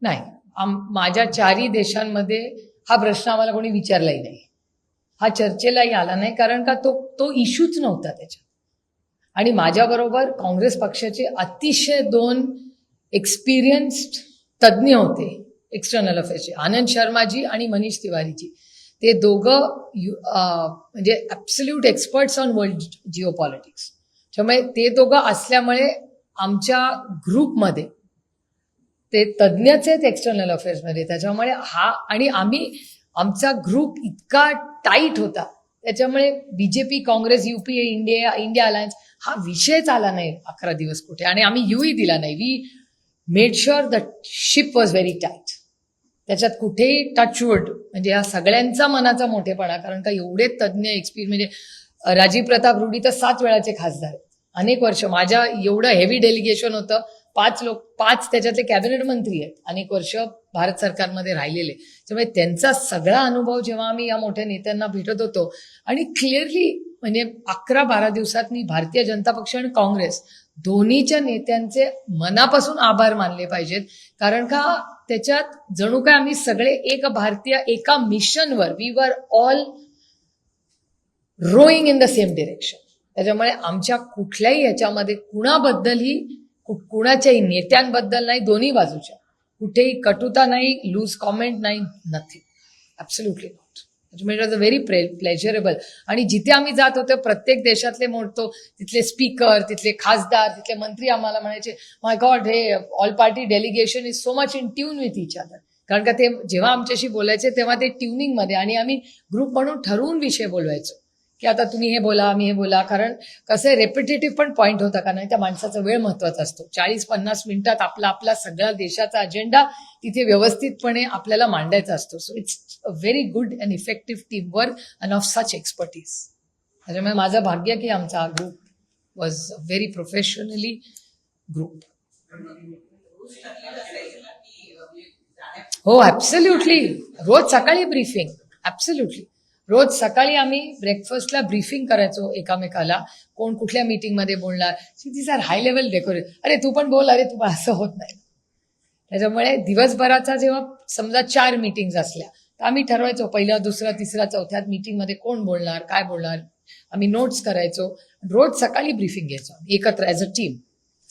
नाही, माझ्या 4ही देशांमध्ये हा प्रश्न आम्हाला कोणी विचारलाही नाही, हा चर्चेलाही आला नाही, कारण का तो इश्यूच नव्हता त्याच्यात. आणि माझ्याबरोबर काँग्रेस पक्षाचे अतिशय 2 एक्सपिरियन्स्ड तज्ज्ञ होते एक्सटर्नल अफेअर्सचे, आनंद शर्माजी आणि मनीष तिवारीजी. ते दोघं म्हणजे absolute experts on world Jio politics. त्यामुळे ते दोघं असल्यामुळे आमच्या ग्रुपमध्ये ते तज्ज्ञच आहेत एक्सटर्नल अफेअर्समध्ये. त्याच्यामुळे आमचा ग्रुप इतका टाईट होता, त्याच्यामुळे BJP, Congress, UPA, India alliance हा विषयच आला नाही 11 दिवस कुठे, आणि आम्ही येऊही दिला नाही. We made sure the ship was very tight. त्याच्यात कुठेही टचवूड म्हणजे या सगळ्यांचा मनाचा मोठेपणा, कारण का एवढे तज्ज्ञ एक्सपिरियन्स, म्हणजे राजीव प्रताप रुडी तर 7 वेळाचे खासदार आहेत, अनेक वर्ष. माझ्या एवढं हेवी डेलिगेशन होतं, 5 त्याच्यातले कॅबिनेट मंत्री आहेत, अनेक वर्ष भारत सरकारमध्ये राहिलेले. त्यामुळे त्यांचा सगळा अनुभव जेव्हा आम्ही या मोठ्या नेत्यांना भेटत होतो, आणि क्लिअरली म्हणजे 11-12 दिवसात मी भारतीय जनता पक्ष आणि काँग्रेस दोन्हीच्या नेत्यांचे मनापासून आभार मानले पाहिजेत, कारण का त्याच्यात जणू काय आम्ही सगळे एक भारतीय एका मिशनवर, we were all rowing in the same direction. त्याच्यामुळे आमच्या कुठल्याही ह्याच्यामध्ये कुणाच्याही नेत्यांबद्दल नाही, दोन्ही बाजूच्या कुठेही कटुता नाही, लूज कॉमेंट नाही, नथिंग, ॲब्सोल्युटली नॉट. त्याच्यामुळे it was a very pleasurable. आणि जिथे आम्ही जात होतो प्रत्येक देशातले मोठतो तिथले स्पीकर, तिथले खासदार, तिथले मंत्री आम्हाला म्हणायचे, माय गॉड, हे all party delegation is so much in tune with each other. कारण का ते जेव्हा आमच्याशी बोलायचे तेव्हा ते ट्युनिंगमध्ये, आणि आम्ही ग्रुप म्हणून ठरवून विषय बोलवायचो की आता तुम्ही हे बोला, मी हे बोला, कारण कसं रेपिटेटिव्ह पण पॉईंट होता का नाही, त्या माणसाचा वेळ महत्वाचा असतो. 40-50 मिनिटात आपला सगळा देशाचा अजेंडा तिथे व्यवस्थितपणे आपल्याला मांडायचा असतो. So it's a very good and effective team work and of such expertise. त्याच्यामुळे माझं भाग्य की आमचा group was a very professionally group. हो, ॲब्सोल्युटली. रोज सकाळी ब्रीफिंग, ॲब्सोल्युटली. रोज सकाळी आम्ही ब्रेकफास्टला ब्रीफिंग करायचो एकामेकाला, कोण कुठल्या मीटिंगमध्ये बोलणार. These are high level decorate. अरे तू पण बोल, अरे तू असं होत नाही. त्याच्यामुळे दिवसभराचा जेव्हा समजा 4 मीटिंग्स असल्या तर आम्ही ठरवायचो पहिल्या, दुसऱ्या, तिसऱ्या, चौथ्या मीटिंगमध्ये कोण बोलणार, काय बोलणार. आम्ही नोट्स करायचो, रोज सकाळी ब्रीफिंग घ्यायचो एकत्र ॲज अ टीम.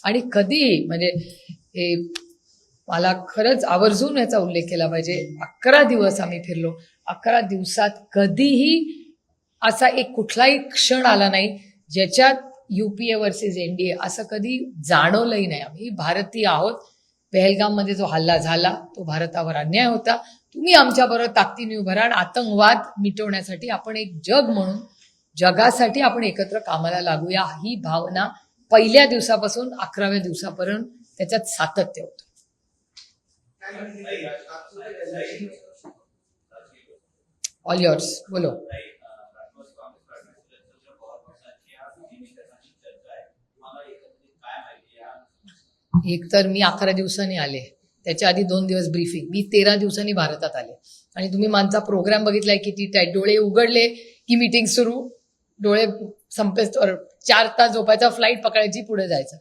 आणि कधीही म्हणजे हे मला खरंच आवर्जून याचा उल्लेख केला पाहिजे, 11 दिवस आम्ही फिरलो. 11 दिवसात कधीही असा एक कुठलाही क्षण आला नाही ज्याच्यात युपीए वर्सेस एनडीए असं कधी जाणवलंही नाही. आम्ही भारतीय आहोत. पहलगाममध्ये जो हल्ला झाला तो भारतावर अन्याय होता. तुम्ही आमच्याबरोबर ताकदीने उभं राहा, आतंकवाद मिटवण्यासाठी आपण एक जग म्हणून जगासाठी आपण एकत्र कामाला लागूया, ही भावना पहिल्या दिवसापासून 11व्या दिवसापर्यंत त्याच्यात सातत्य होतं. ऑल योर्स, बोलो. एक तर मी 11 दिवसांनी आले, त्याच्या आधी 2 दिवस ब्रीफिंग. मी 13 दिवसांनी भारतात आले आणि तुम्ही माझा प्रोग्राम बघितलाय किती टाईट. डोळे उघडले की मीटिंग सुरू, डोळे संपेस 4 तास झोपायचा, फ्लाईट पकडायची, पुढे जायचं.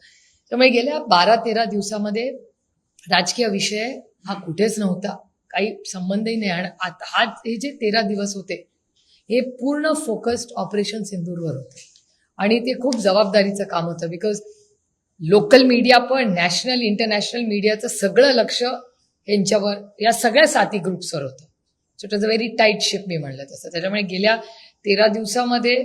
त्यामुळे गेल्या 12-13 दिवसामध्ये राजकीय विषय हा कुठेच नव्हता, काही संबंधही नाही. आणि आता हे जे 13 दिवस होते हे पूर्ण फोकस्ड ऑपरेशन सिंदूरवर होते आणि ते खूप जबाबदारीचं काम होतं. बिकॉज लोकल मीडिया पण नॅशनल इंटरनॅशनल मीडियाचं सगळं लक्ष यांच्यावर, या सगळ्या 7 ग्रुप्सवर होतं. So it was a very tight ship, मी म्हणलं तसं. त्याच्यामुळे गेल्या 13 दिवसामध्ये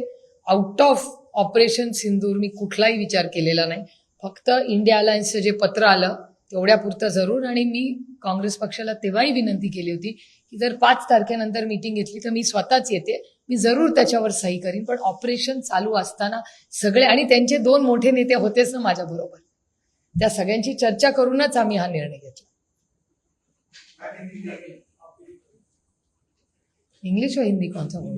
आउट ऑफ ऑपरेशन सिंदूर मी कुठलाही विचार केलेला नाही. फक्त इंडिया अलायन्सचं जे पत्र आलं तेवढ्यापुरतं जरूर. आणि मी काँग्रेस पक्षाला तेव्हाही विनंती केली होती की जर 5 तारखेनंतर मीटिंग घेतली तर मी स्वतःच येते, मी जरूर त्याच्यावर सही करीन. पण ऑपरेशन चालू असताना सगळे, आणि त्यांचे 2 मोठे नेते होतेच ना माझ्याबरोबर, त्या सगळ्यांची चर्चा करूनच आम्ही हा निर्णय घेतला. इंग्लिश और हिंदी कौन सा बोल?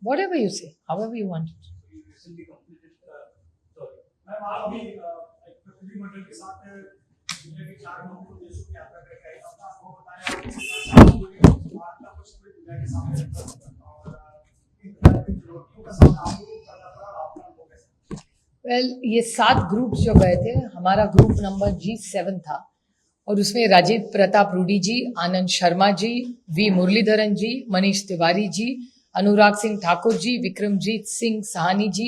Whatever you say, however you want it. Ma'am आप भी एक प्रतिनिधिमंडल के साथ दुनिया के 4 मुख्य देशों की यात्रा करके आए, अपना अनुभव बताया, भारत का कुछ दुनिया के सामने और इन चुनौतियों का सामना आपको करना पड़ा, आपका अनुभव कैसा? वेल, ये 7 ग्रुप्स जो गए थे, हमारा ग्रुप नंबर G7 था और उसमें राजीव प्रताप रूडी जी, आनंद शर्मा जी, वी मुरलीधरन जी, मनीष तिवारी जी, अनुराग सिंह ठाकुर जी, विक्रमजीत सिंह सहानी जी,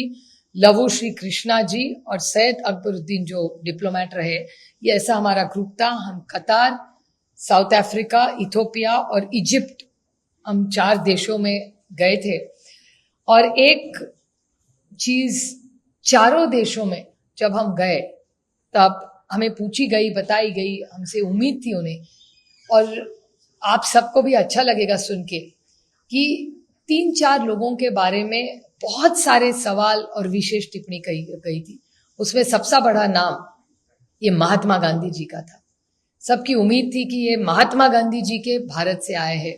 लवो श्री कृष्णा जी और सैयद अकबरुद्दीन जो डिप्लोमेट रहे. ये ऐसा हमारा ग्रुप था. हम कतार, साउथ अफ्रीका, इथोपिया और इजिप्ट, हम 4 देशों में गए थे. और एक चीज, चारों देशों में जब हम गए तब हमें पूछी गई, बताई गई, हमसे उम्मीद थी उन्हें, और आप सबको भी अच्छा लगेगा सुन के, कि 3-4 लोगों के बारे में बहुत सारे सवाल और विशेष टिप्पणी कही गई थी. उसमें सबसे बड़ा नाम ये महात्मा गांधी जी का था. सबकी उम्मीद थी कि ये महात्मा गांधी जी के भारत से आए हैं,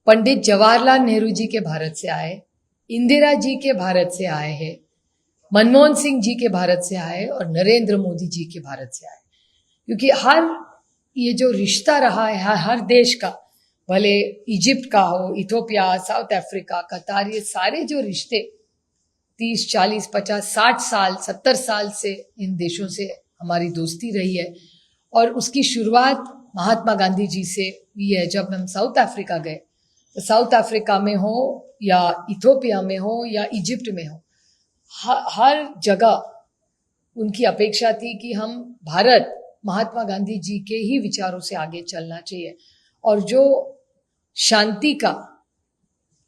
पंडित जवाहरलाल नेहरू जी के भारत से आए, इंदिरा जी के भारत से आए हैं, मनमोहन सिंह जी के भारत से आए और नरेंद्र मोदी जी के भारत से आए. क्योंकि हर ये जो रिश्ता रहा है हर देश का, भले इजिप्ट का हो, इथोपिया, साउथ अफ्रीका, कतार, ये सारे जो रिश्ते 30, 40, 50, 60 साल, 70 साल से इन देशों से हमारी दोस्ती रही है. और उसकी शुरुआत महात्मा गांधी जी से हुई है. जब हम साउथ अफ्रीका गए तो साउथ अफ्रीका में हो या इथोपिया में हो या इजिप्ट में हो, हर जगह उनकी अपेक्षा थी कि हम भारत महात्मा गांधी जी के ही विचारों से आगे चलना चाहिए. और जो शांति का,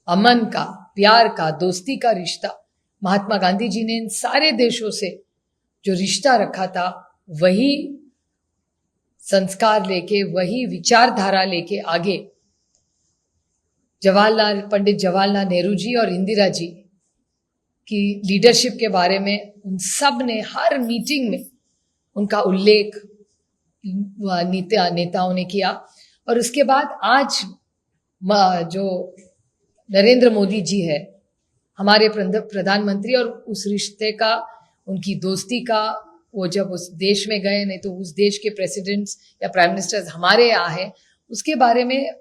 अमन का, प्यार का, दोस्ती का रिश्ता महात्मा गांधी जी ने इन सारे देशों से जो रिश्ता रखा था, वही संस्कार लेके, वही विचारधारा लेके आगे पंडित जवाहरलाल नेहरू जी और इंदिरा जी की लीडरशिप के बारे में उन सब ने हर मीटिंग में उनका उल्लेख नेताओं ने किया. और उसके बाद आज जो नरेंद्र मोदी जी है हमारे प्रधानमंत्री, और उस रिश्ते का, उनकी दोस्ती का, वो जब उस देश में गए, नहीं तो उस देश के प्रेसिडेंट्स या प्राइम मिनिस्टर्स हमारे यहाँ हैं, उसके बारे में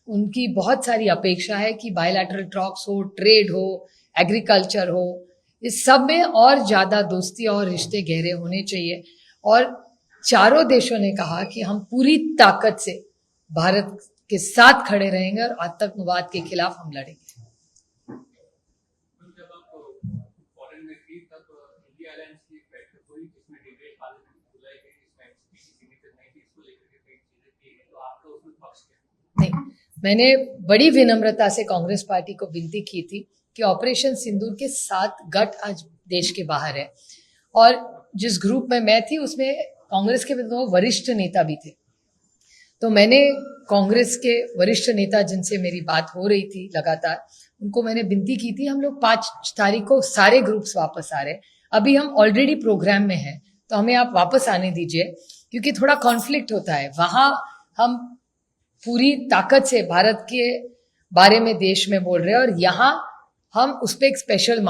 उनकी बहुत सारी अपेक्षा है कि बायलैटरल टॉक्स हो, ट्रेड हो, एग्रीकल्चर हो, इस सब में और ज़्यादा दोस्ती और रिश्ते गहरे होने चाहिए. और चारों देशों ने कहा कि हम पूरी ताकत से भारत के साथ खड़े रहेंगे और आतंकवाद के खिलाफ हम लड़ेंगे. जब आप फॉरेन में थी तब इंडिया अलायंस की बैठक हुई जिसमें डिबेट पार्लियामेंट बुलाई गई, इसमें एमसीपी सीमित नहीं थी, इसको लेकर के कई चीजें की गई, तो आपका उसमें पक्ष क्या? नहीं, मैंने बड़ी विनम्रता से कांग्रेस पार्टी को विनती की थी कि ऑपरेशन सिंदूर के 7 गट आज देश के बाहर है, और जिस ग्रुप में मैं थी उसमें कांग्रेस के 2 वरिष्ठ नेता भी थे. तो मैंने कांग्रेस के वरिष्ठ नेता जिनसे मेरी बात हो रही थी लगातार, उनको मैंने विनती की थी, हम लोग 5 तारीख को सारे ग्रुप्स वापस आ रहे हैं, अभी हम ऑलरेडी प्रोग्राम में हैं, तो हमें आप वापस आने दीजिए, क्योंकि थोड़ा कॉन्फ्लिक्ट होता है. वहाँ हम पूरी ताकत से भारत के बारे में देश में बोल रहे हैं और यहाँ हम उस पर एक स्पेशल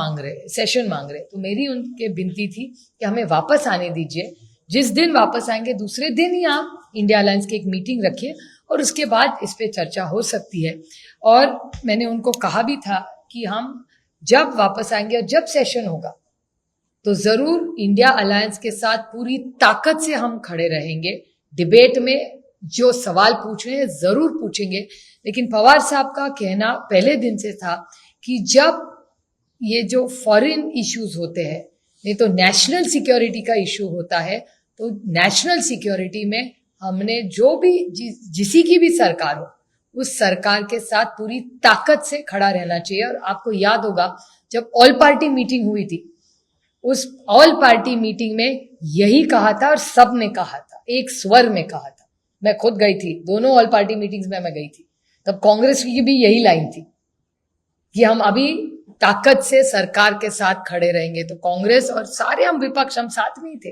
सेशन मांग रहे। तो मेरी उनके विनती थी कि हमें वापस आने दीजिए, जिस दिन वापस आएंगे दूसरे दिन ही आप इंडिया अलायंस की एक मीटिंग रखिए और उसके बाद इस पे चर्चा हो सकती है। और मैंने उनको कहा भी था कि हम जब वापस आएंगे और जब सेशन होगा तो जरूर इंडिया अलायंस के साथ पूरी ताकत से हम खड़े रहेंगे। डिबेट में जो सवाल पूछ रहे हैं जरूर पूछेंगे, लेकिन पवार साहब का कहना पहले दिन से था कि जब ये जो फॉरेन इश्यूज होते हैं, नहीं तो नेशनल सिक्योरिटी का इशू होता है, तो नेशनल सिक्योरिटी में हमने जो भी जिसी की भी सरकार हो उस सरकार के साथ पूरी ताकत से खड़ा रहना चाहिए। और आपको याद होगा जब ऑल पार्टी मीटिंग हुई थी, उस ऑल पार्टी मीटिंग में यही कहा था और सब ने कहा था, एक स्वर में कहा था। मैं खुद गई थी, दोनों ऑल पार्टी मीटिंग्स में मैं गई थी, तब कांग्रेस की भी यही लाइन थी कि हम अभी ताकत से सरकार के साथ खड़े रहेंगे। तो कांग्रेस और सारे हम विपक्ष हम साथ में ही थे,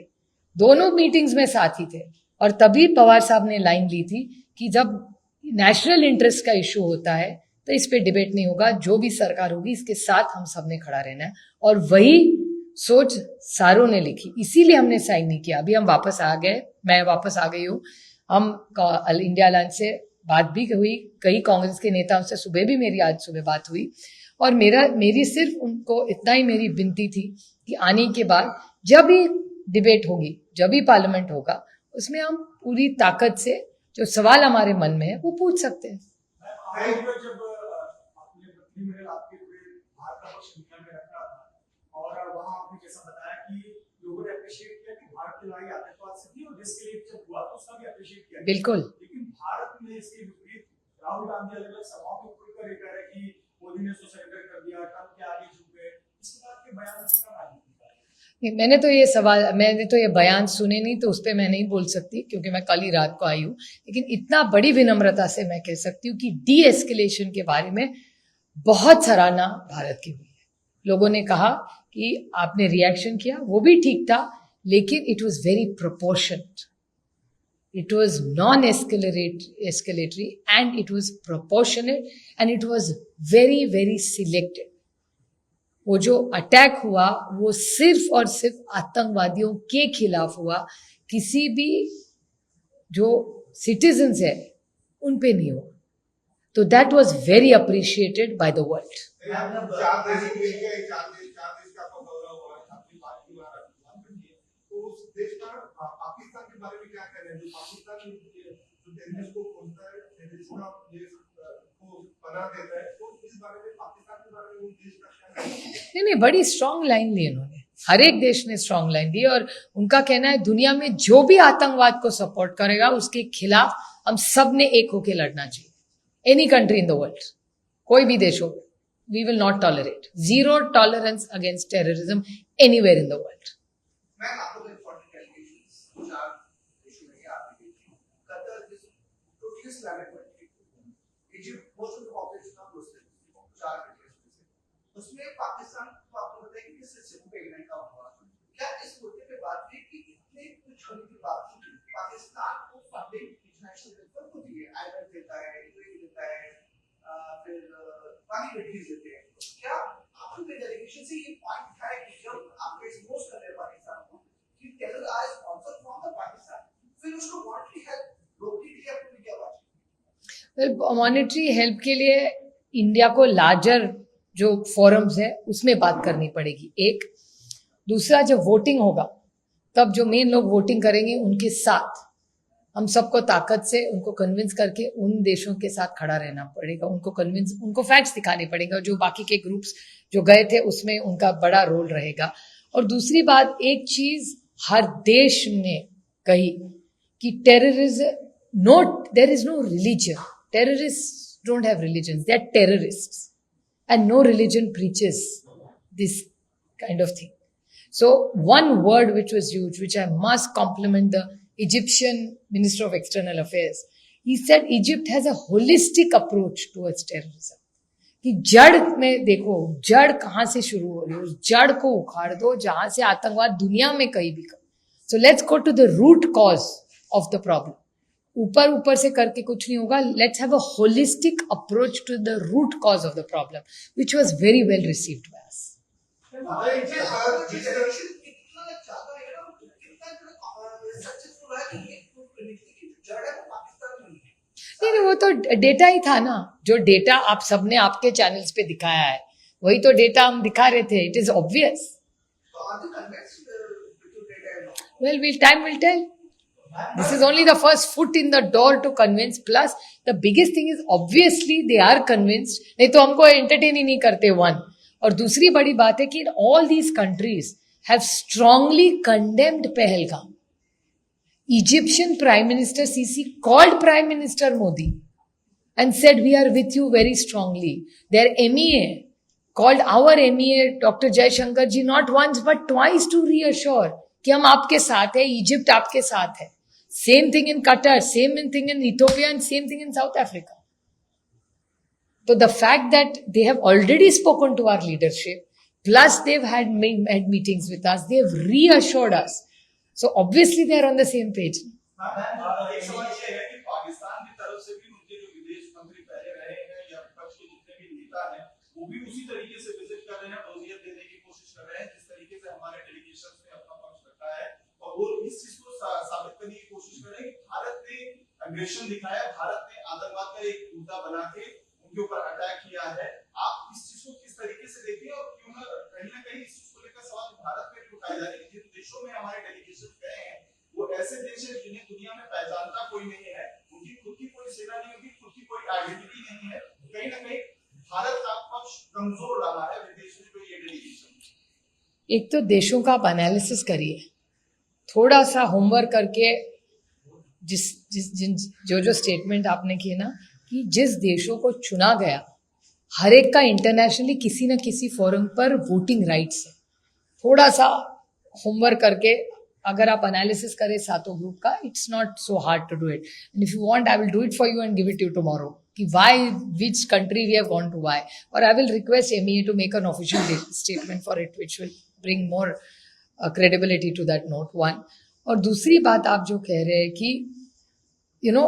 दोनों मीटिंग्स में साथ ही थे। और तभी पवार साहब ने लाइन ली थी कि जब नेशनल इंटरेस्ट का इशू होता है तो इस पे डिबेट नहीं होगा, जो भी सरकार होगी इसके साथ हम सब ने खड़ा रहना है। और वही सोच सारों ने लिखी, इसीलिए हमने साइन नहीं किया। अभी हम वापस आ गए, मैं वापस आ गई हूँ। हम इंडिया अलायंस से बात भी हुई, कई कांग्रेस के नेताओं से सुबह भी मेरी आज सुबह बात हुई। और मेरी सिर्फ उनको इतना ही मेरी विनती थी कि आने के बाद जब भी डिबेट होगी, जब भी पार्लियामेंट होगा, उसमें हम पूरी ताकत से जो सवाल हमारे मन में है वो पूछ सकते हैं। जब आपने मंत्रिमंडल आपके पूरे भारत का पक्ष दुनिया में रखा था और वहां आपने जैसा बताया कि लोगों ने अप्रिशिएट किया कि भारत की लड़ाई आतंकवाद से थी और जिसके लिए जब हुआ तो उसका भी अप्रिशिएट किया। बिल्कुल। लेकिन भारत में इसके विपरीत राहुल गांधी अलग अलग सभाओं में खुलकर ये कह रहे कि मोदी ने सरेंडर कर दिया, ट्रंप के आगे झुक गए। इस बात के बयान से क्या राजनीति? मैंने तो ये बयान सुने नहीं, तो उस पर मैं नहीं बोल सकती क्योंकि मैं कल ही रात को आई हूँ। लेकिन इतना बड़ी विनम्रता से मैं कह सकती हूँ कि डी एस्केलेशन के बारे में बहुत सराहना भारत की हुई है। लोगों ने कहा कि आपने रिएक्शन किया, वो भी ठीक था, लेकिन it was very proportionate, it was non escalatory and it was proportionate and it was very very selected. वो जो अटैक हुआ वो सिर्फ और सिर्फ आतंकवादियों के खिलाफ हुआ, किसी भी जो सिटीजन्स है उन पे नहीं हुआ। तो दैट वाज very appreciated by the world. नहीं, बड़ी स्ट्रांग लाइन ली उन्होंने, हर एक देश ने स्ट्रांग लाइन दी। और उनका कहना है दुनिया में जो भी आतंकवाद को सपोर्ट करेगा उसके खिलाफ हम सब ने एक होकर लड़ना चाहिए। Any country in the world, कोई भी देश हो, we will not tolerate, zero tolerance against terrorism anywhere in the world. उसमें पाकिस्तान को आपको पता है कि किस सिस्टम पे इवेंट का हुआ, क्या इस मुद्दे पे बात हुई कि इतने कुछ होने के बावजूद पाकिस्तान को फंडिंग इंटरनेशनल लेवल को दी है, आईएमएफ देता है, यूएई देता है, फिर बाकी कंट्रीज देते हैं। क्या आपके डेलीगेशन से ये पॉइंट उठाया कि जब आप एक्सपोज कर रहे हैं पाकिस्तान को कि टेरर आज स्पॉन्सर फ्रॉम द पाकिस्तान, फिर उसको मॉनेटरी हेल्प रोकने के लिए आपने क्या बात की? मॉनेटरी हेल्प के लिए इंडिया को लार्जर जो फोरम्स है उसमें बात करनी पड़ेगी, एक। दूसरा, जब वोटिंग होगा तब जो मेन लोग वोटिंग करेंगे उनके साथ हम सबको ताकत से उनको कन्विंस करके उन देशों के साथ खड़ा रहना पड़ेगा, उनको फैक्ट्स दिखाने पड़ेगा। जो बाकी के ग्रुप्स जो गए थे उसमें उनका बड़ा रोल रहेगा। और दूसरी बात, एक चीज हर देश ने कही कि there is no religion, terrorist don't have religion, they are terrorists and no religion preaches this kind of thing. So one word which was huge, which I must compliment the Egyptian Minister of External Affairs, he said Egypt has a holistic approach towards terrorism. कि जड़ में देखो, जड़ कहाँ से शुरू हो रही है, उस जड़ को उखाड़ दो जहां से आतंकवाद दुनिया में कहीं भी कर। So let's go to the root cause of the problem. ऊपर ऊपर से करके कुछ नहीं होगा. Let's have a holistic approach to the root cause of the problem, which was very well received by us. हमारे जिस डायरेक्शन कितना ज्यादा है ना, कितना सक्सेसफुल है कि एक नीति की जो जड़ है वो पाकिस्तान में है. नहीं, वो तो डेटा ही था ना. जो डेटा आप सबने आपके चैनल्स पे दिखाया है, वही तो डेटा हम दिखा रहे थे. It is obvious. So are they convinced to take a law? Well, time will tell. This is only the first foot in the door to convince. Plus, the biggest thing is obviously they are convinced. नहीं तो हमको entertain ही नहीं करते. One. और दूसरी बड़ी बात है कि all these countries have strongly condemned Pahalgam. Egyptian Prime Minister Sisi called Prime Minister Modi and said, we are with you very strongly. Their MEA called our MEA, Dr. Jaishankar ji, not once but twice to reassure कि हम आपके साथ है, Egypt आपके साथ है. Same thing in Qatar, same thing in Ethiopia, and same thing in South Africa. So the fact that they have already spoken to our leadership, plus they've had meetings with us, they have reassured us. So obviously they are on the same page. एक सवाल ये है कि पाकिस्तान की तरफ से भी उनके जो विदेश मंत्री पहले रहे हैं या विपक्ष के जितने भी नेता हैं, वो भी उसी तरीके से विजिट कर रहे हैं, वजीयत देने की कोशिश कर रहे हैं जिस तरीके से हमारे डेलीगेशन ने अपना पक्ष रखा है. और वो इस चीज को साबित करने की कोशिश कर रहे हैं कि भारत ने अग्रेशन दिखाया, भारत ने आतंकवाद का एक मुद्दा बना के उनके ऊपर अटैक किया है. आप इस चीज को किस तरीके से देखते हैं और क्यों ना कहीं इस चीज को लेकर सवाल भारत में भी उठाया जा रहा है कि जिन देशों में हमारे डेलीगेशन गए हैं वो ऐसे देश है जिन्हें दुनिया में पहचानता कोई नहीं है, उनकी खुद की कोई सेना नहीं, उनकी खुद की कोई आइडेंटिटी नहीं है. कहीं ना कहीं भारत का पक्ष कमजोर रहा है विदेश में जो ये डेलीगेशन. एक तो देशों का आप एनालिसिस करिए, थोड़ा सा होमवर्क करके. जो स्टेटमेंट आपने किए ना कि जिस देशों को चुना गया, हर एक का इंटरनेशनली किसी न किसी फोरम पर वोटिंग राइट्स है. थोड़ा सा होमवर्क करके अगर आप एनालिसिस करें सातों ग्रुप का, it's not so hard to do it. And if you want, I will do it for you and give it you tomorrow कि why, which country we have gone to why. और I will request MEA to make an official statement for it which will bring more credibility to that note. One. और दूसरी बात आप जो कह रहे हैं कि यू नो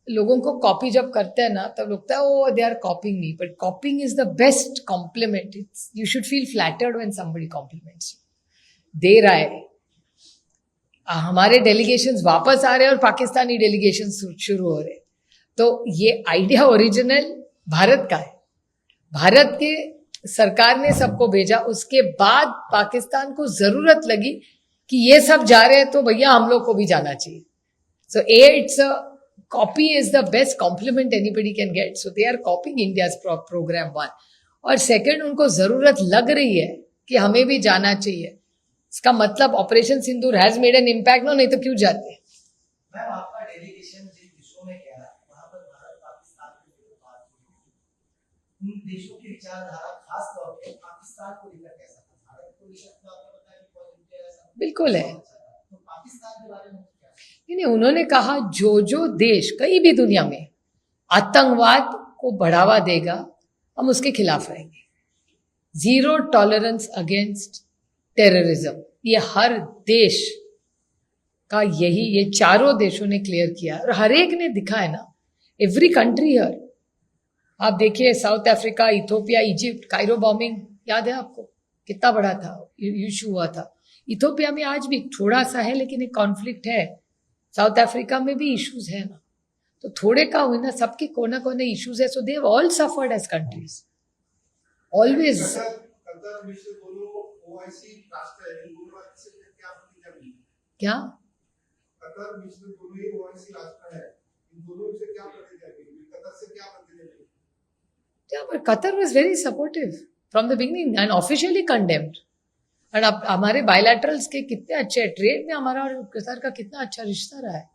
लोगों को कॉपी जब करते हैं ना तब लगता है oh they are copying me, but copying is the best compliment. It's you should feel flattered when somebody compliments you. दे रहा है, हमारे डेलीगेशंस वापस आ रहे हैं और पाकिस्तानी डेलीगेशन शुरू हो रहे हैं. तो ये आइडिया ओरिजिनल भारत का है. भारत के सरकार ने सबको भेजा, उसके बाद पाकिस्तान को जरूरत लगी कि ये सब जा रहे हैं तो भैया हम लोग को भी जाना चाहिए. So it's a copy is the best compliment anybody can get. So they are copying India's program. One. और सेकंड, उनको जरूरत लग रही है कि हमें भी जाना चाहिए. इसका मतलब operation Sindoor has made an impact. No, नहीं तो क्यों जाते. मैम आपका डेलीगेशन जिन देशों में गया वहां पर भारत पाकिस्तान की बात हुई, उन देशों की विचारधारा खास तौर पे पाकिस्तान को लेकर कैसा था? भारत को लेकर तो आपने बताया कि बहुत इंडिया ऐसा बिल्कुल है. तो पाकिस्तान के बारे में क्या? नहीं, उन्होंने कहा जो देश कहीं भी दुनिया में आतंकवाद को बढ़ावा देगा हम उसके खिलाफ रहेंगे. जीरो टॉलरेंस अगेंस्ट टेररिज्म, ये हर देश का ये चारों देशों ने क्लियर किया और हर एक ने दिखा है ना. एवरी कंट्री हियर, आप देखिए south Africa, Ethiopia, Egypt, Cairo bombing याद है आपको कितना बड़ा था, इशू हुआ था. इथियोपिया में आज भी थोड़ा सा है लेकिन एक कॉन्फ्लिक्ट है. साउथ अफ्रीका में भी इश्यूज है ना. तो थोड़े का हुई ना, सबके कोने कोने इश्यूज है. So they have all suffered as countries always. Qatar मिस्र दोनों ओआईसी राष्ट्र है, इन दोनों से क्या प्रतिक्रिया मिली? क्या कतर मिस्र दोनों ही ओआईसी राष्ट्र है, इन दोनों से क्या प्रतिक्रिया मिली? कतर से क्या प्रतिक्रिया milli? Yeah, but Qatar was very supportive from the beginning and officially condemned. And अब हमारे bilaterals के कितने अच्छे, ट्रेड में हमारा और कतर का कितना अच्छा रिश्ता रहा है.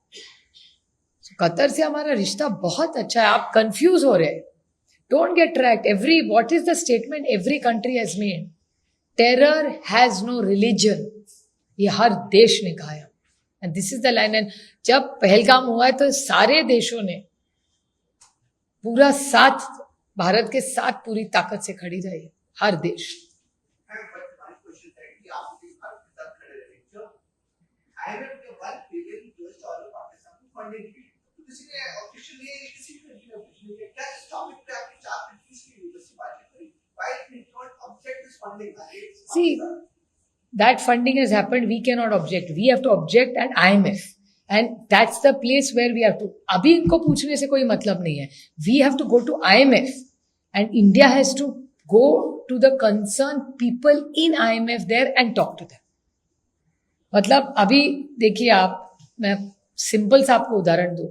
So, कतर से हमारा रिश्ता बहुत अच्छा है. आप कंफ्यूज हो रहे हैं. Don't get tracked. What is the statement every country has made? Terror has no religion. ये हर देश ने कहा है. And this is the line. And जब पहलगाम हुआ है तो सारे देशों ने पूरा साथ, भारत के साथ पूरी ताकत से खड़ी रही है, हर देश. किसी ने ऑफिशियली किसी भी कंट्री ने ऑफिशियली किया क्या इस टॉपिक पे आपकी 4 कंट्रीज की यूनिवर्सिटी बातचीत करी व्हाई did not object this funding See, that funding has happened. We cannot object. We have to object at IMF. And that's the place where we have to. अभी इनको पूछने से कोई मतलब नहीं है. We have to go to IMF. And India has to go to the concerned people in IMF there and talk to them. मतलब अभी देखिए आप, मैं सिंपल सा आपको उदाहरण दूं.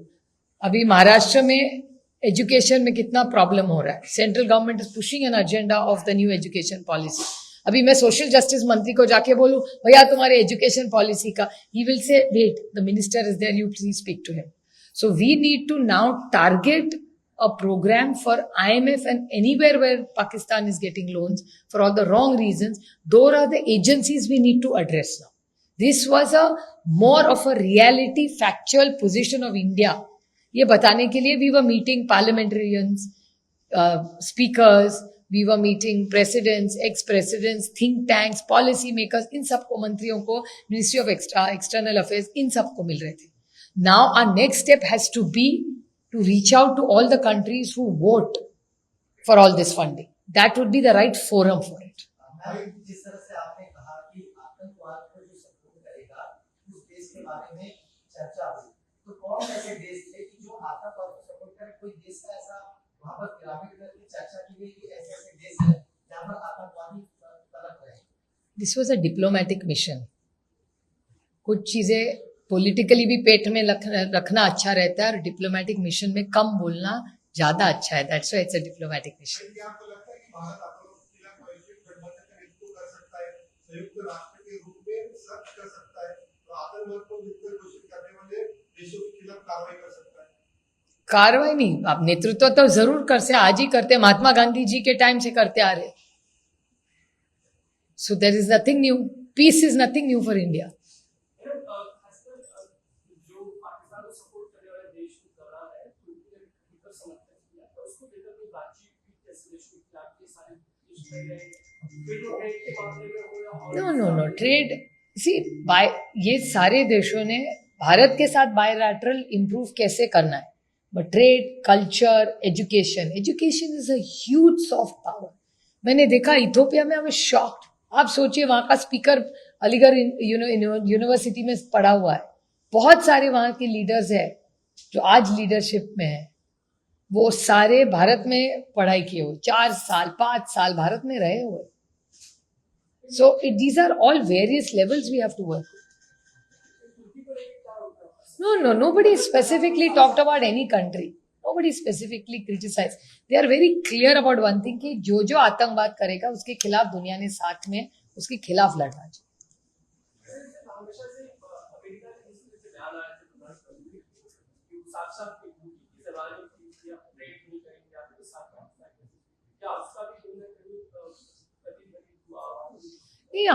अभी महाराष्ट्र में एजुकेशन में कितना प्रॉब्लम हो रहा है. Central government is pushing an agenda of the new education policy. अभी मैं सोशल जस्टिस मंत्री को जाके बोलूं भैया तुम्हारे एजुकेशन पॉलिसी का, he will say wait the minister is there, you please speak to him. So we need to now target a program for IMF and anywhere where Pakistan is getting loans for all the wrong reasons. Those are the agencies we need to address now. This was a more of a reality factual position of India. ये बताने के लिए we were meeting parliamentarians, speakers, we were meeting presidents, ex-presidents, think tanks, policy makers, in सबको मंत्रियों को, Ministry of External Affairs, in सबको mill रहे थे. Now our next step has to be to reach out to all the countries who vote for all this funding. That would be the right forum for it. Ma'am, जिस तरह से आपने कहा कि आतंकवाद को जो सपोर्ट करेगा उस देश के बारे में चर्चा हुई, तो कौन ऐसे देश थे कि जो आतंकवाद को सपोर्ट करे? कोई देश का ऐसा वहां पर पिरामिड में की चर्चा की गई कि ऐसे ऐसे देश हैं जहां पर आतंकवादी तलब रहे? This was a diplomatic mission. कुछ चीजें पॉलिटिकली भी पेट में रखना अच्छा रहता है और डिप्लोमेटिक मिशन में कम बोलना ज्यादा अच्छा है. दैट्स व्हाई इट्स अ डिप्लोमेटिक मिशन. क्या आपको लगता है कि भारत आतंकवाद के खिलाफ वैश्विक गठबंधन का नेतृत्व कर सकता है, संयुक्त राष्ट्र के रूप में सर्च कर सकता है, तो आतंकवाद को मिलकर घोषित करने वाले देशों के खिलाफ कार्रवाई कर सकता है? कार्रवाई नहीं, आप नेतृत्व तो जरूर करते, आज ही करते, महात्मा गांधी जी के टाइम से करते आ रहे. So there is nothing new. Peace is nothing new for India. जो पाकिस्तान को सपोर्ट करने वाले देश को कर रहा है तो उनके समर्थन किया तो उसको लेकर कोई बातचीत भी कैसे देश के खिलाफ के सारे देश कर रहे हैं, फिर तो ट्रेड के मामले में हो या नो ट्रेड. सी बाय ये सारे देशों ने भारत के साथ बायलैटरल इंप्रूव कैसे करना है, but trade, culture, education is a huge soft power. मैंने देखा इथोपिया में, आई वाज शॉक्ड. आप सोचिए वहां का स्पीकर अलीगढ़ यूनिवर्सिटी में पढ़ा हुआ है. बहुत सारे वहां के लीडर्स हैं जो आज लीडरशिप में है, वो सारे भारत में पढ़ाई किए हुए, 4 साल 5 साल भारत में रहे हुए. So these are all various levels we have to work. No, nobody specifically talked about any country. Nobody specifically criticized. They are very clear about one thing कि जो आतंकवाद करेगा उसके खिलाफ दुनिया ने साथ में उसके खिलाफ लड़ना चाहिए. हमेशा से अमेरिका ने जिस तरह से बयान आया था कि साफ-साफ की सवाल जो किया रेट नहीं करेंगे आपके साथ काम करेंगे, क्या उसका भी कोई ना कोई प्रतिनिधित्व हुआ? नहीं,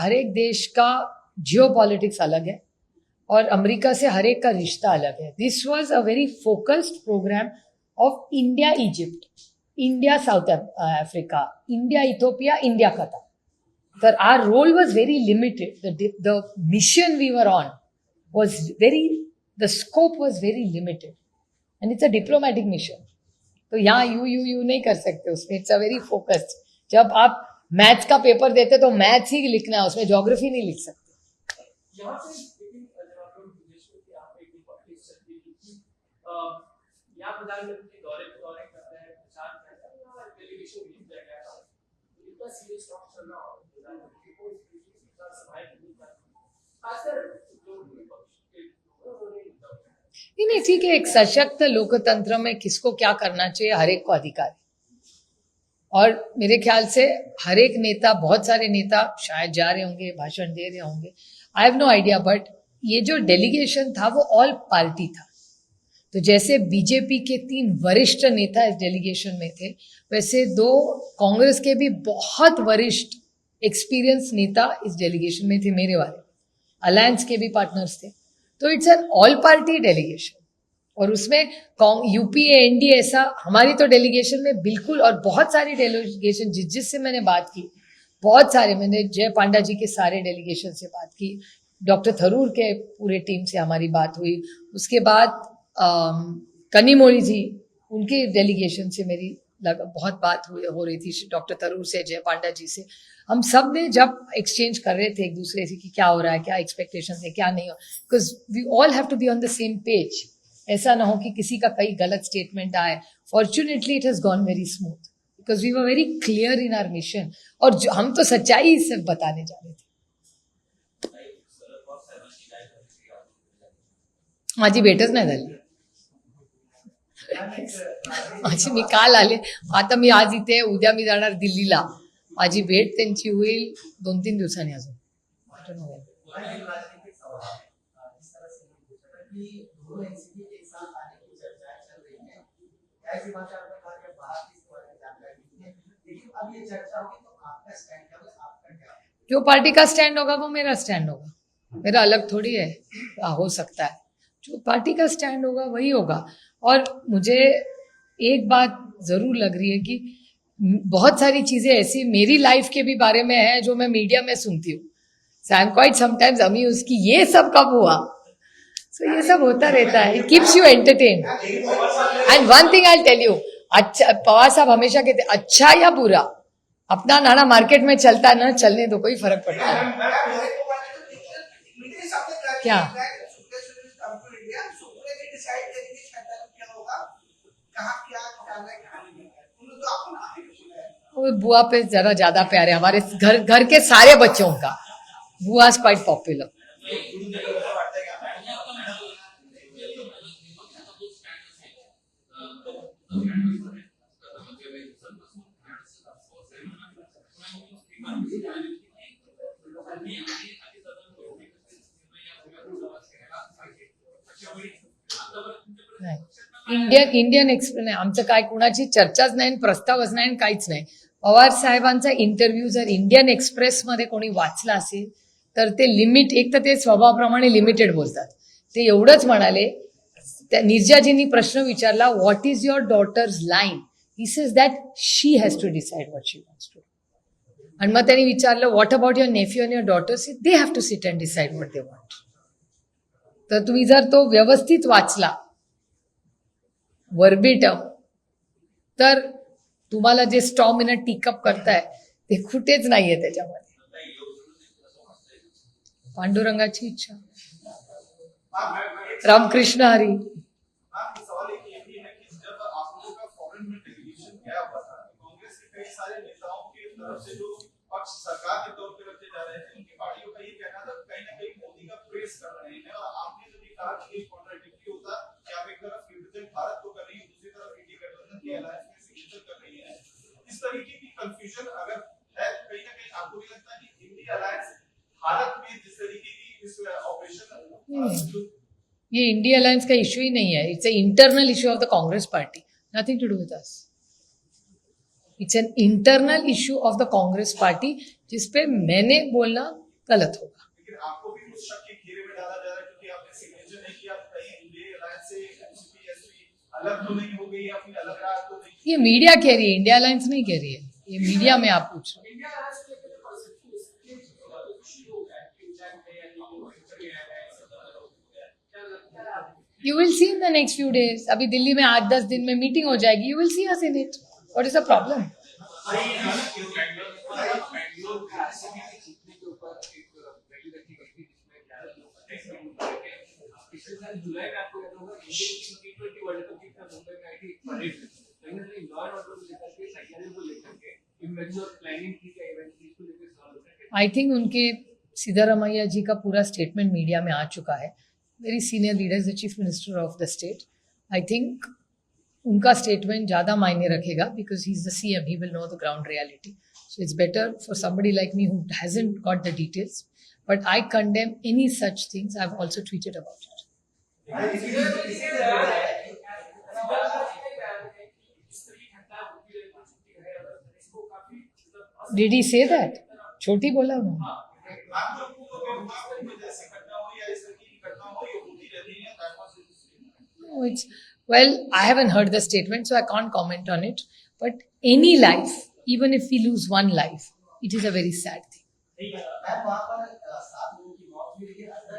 हर एक देश का जियोपॉलिटिक्स अलग है और अमेरिका से हर एक का रिश्ता अलग है. This was a very focused programme of India Egypt, India South Africa, India Ethiopia, India Qatar. But our role was very limited. The mission we were on was the scope was very limited. And it's a diplomatic mission. तो यहाँ you नहीं कर सकते उसमें. It's a very focused. जब आप maths का paper देते तो मैथ्स ही लिखना है, उसमें ज्योग्राफी नहीं लिख सकते. यहाँ पे लेकिन जब आप लोग विदेश में थे, आप एक पॉलिटिक्स चल रही थी, यहाँ प्रधानमंत्री दौरे कर रहे हैं, प्रचार कर रहे हैं, यहाँ डेलीगेशन भेज दिया गया था. इतना सीरियस टॉक चल रहा हो प्रधानमंत्री को इतना सहाय नहीं कर, खासकर जो विपक्ष के लोग हैं उन्होंने नहीं ठीक है. एक सशक्त लोकतंत्र में किसको क्या करना चाहिए हर एक को अधिकार है. और मेरे ख्याल से हर एक नेता, बहुत सारे नेता शायद जा रहे होंगे, भाषण दे रहे होंगे, I have no idea. But ये जो डेलीगेशन था वो ऑल पार्टी था. तो जैसे बीजेपी के 3 वरिष्ठ नेता इस डेलीगेशन में थे, वैसे 2 कांग्रेस के भी बहुत वरिष्ठ एक्सपीरियंस नेता इस डेलीगेशन में थे, मेरे वाले अलायंस के भी पार्टनर्स थे. तो it's an all party delegation. और उसमें यूपीए, एनडीए ऐसा, हमारी तो डेलीगेशन में बिल्कुल, और बहुत सारी डेलीगेशन जिससे मैंने बात की, बहुत सारे, मैंने जय पांडा जी के सारे डेलीगेशन से बात की, डॉक्टर थरूर के पूरे टीम से हमारी बात हुई. उसके बाद कनीमोड़ी जी, उनके डेलीगेशन से मेरी बहुत बात हो रही थी, डॉक्टर तरूर से, जय पांडा जी से। हम सब ने जब एक्सचेंज कर रहे थे एक दूसरे से कि क्या हो रहा है, क्या एक्सपेक्टेशन है, क्या नहीं हो, because we all have to be on the same page. ऐसा ना हो कि किसी का कई गलत स्टेटमेंट आए। Fortunately it has gone very smooth because we were very clear in our mission, और हम तो सच्चाई ही सिर्फ बताने जा रहे थे। माझी भेटच नाही झाली, माझी मी काल आले, आता मी आज इथे, उद्या मी जाणार दिल्लीला, माझी भेट त्यांची होईल 2-3 दिवसांनी अजून। राजनीतिक सवाल है। इस तरह से ये पूछा था कि दोनों एनसीपी एक साथ आने की चर्चाएं चल रही हैं। ऐसी बात आपने कहा कि बाहर की इस बारे में जानकारी नहीं है, लेकिन अब ये चर्चा होगी तो आपका स्टैंड क्या होगा, आपका क्या होगा? जो पार्टी का स्टैंड होगा वो मेरा स्टैंड होगा, मेरा अलग थोड़ी है। हो सकता है जो पार्टी का स्टैंड होगा वही होगा। और मुझे एक बात जरूर लग रही है कि बहुत सारी चीजें ऐसी मेरी लाइफ के भी बारे में है जो मैं मीडिया में सुनती हूँ। So I am quite sometimes amused कि ये सब कब हुआ। सो ये सब होता रहता है, it keeps you entertain. End one thing I tell you, अच्छा, पवार साहब हमेशा कहते अच्छा या बुरा, अपना नाना मार्केट में चलता है ना, चलने दो, कोई फर्क पड़ता है क्या? वो बुआ पे जरा ज्यादा प्यार है, हमारे घर के सारे बच्चों का। बुआ is quite popular. Indian express नाही, आमचं काय कुणाची चर्चाच नाही, प्रस्तावच नाही, काहीच नाही। पवार साहेबांचा इंटरव्ह्यू जर इंडियन एक्सप्रेस मध्ये कोणी वाचला असेल तर ते लिमिट, एक तर ते स्वभावाप्रमाणे लिमिटेड बोलतात, ते एवढंच म्हणाले। त्या निर्जाजींनी प्रश्न विचारला, what is your daughter's line? He says that she has to decide what she wants to. आणि मग त्यांनी विचारलं, what about your nephew and your daughters? They have to sit and decide what they want. तर तुम्ही जर तो व्यवस्थित वाचला वर्बिटम, तर तुम्हाला जे स्टॉमिनट टीकअप करताय ते कुठेच नाहीये त्याच्यामध्ये। पांडुरंगाची इच्छा, रामकृष्ण हरी। सवाल एक ये भी है कि जब आप लोगों का फॉरेन में डेलीगेशन गया हुआ था, कांग्रेस के कई सारे नेताओं की तरफ से जो पक्ष सरकार के तौर पे रखे जा रहे थे, उनकी पार्टियों का ये कहना था कहीं ना कहीं मोदी का प्रेस कर रहे हैं, और आपने जब ये कहा कि कॉन्ट्राडिक्टरी होता कि आप एक तरफ रिप्रेजेंट भारत को कर रही है, दूसरी तरफ इंडिया गठबंधन की अलायंस में सिग्नेचर कर रही है, इस तरीके की कंफ्यूजन अगर है, कहीं ना कहीं आपको भी लगता है कि इंडिया अलायंस भारत में जिस तरीके की इस ऑपरेशन, ये इंडिया अलायंस का इश्यू ही नहीं है, it's a internal issue of the Congress party, nothing to do with us. It's an internal issue of the Congress party, जिसपे मैंने बोलना गलत होगा। लेकिन आपको भी उस शक के घेरे में डाला जा रहा है क्योंकि आपने सिग्नेचर नहीं किया, कहीं इंडिया अलायंस से एनसीपी अलग तो नहीं हो गई या फिर अलग रहा तो नहीं? ये मीडिया कह रही है, इंडिया अलायंस नहीं कह रही है, ये मीडिया में आप पूछ रहे हो। You will see in the next few days. अभी दिल्ली में 8-10 दिन में मीटिंग हो जाएगी, you will see us in it. What is the problem? I think उनके सिद्धारमैया जी का पूरा स्टेटमेंट मीडिया में आ चुका है। Very senior leader, the chief minister of the state. I think उनका स्टेटमेंट ज़्यादा मायने रखेगा because he is the CM, he will know the ground reality. So it's better for somebody like me who hasn't got the details. But I condemn any such things. I've also tweeted about it. Did he say that? छोटी बोला उन्होंने। No, well, I haven't heard the statement, so I can't comment on it. But any life, even if we lose one life, it is a very sad thing. Ma'am वहाँ पर 7 लोगों की मौत हुई, लेकिन अंदर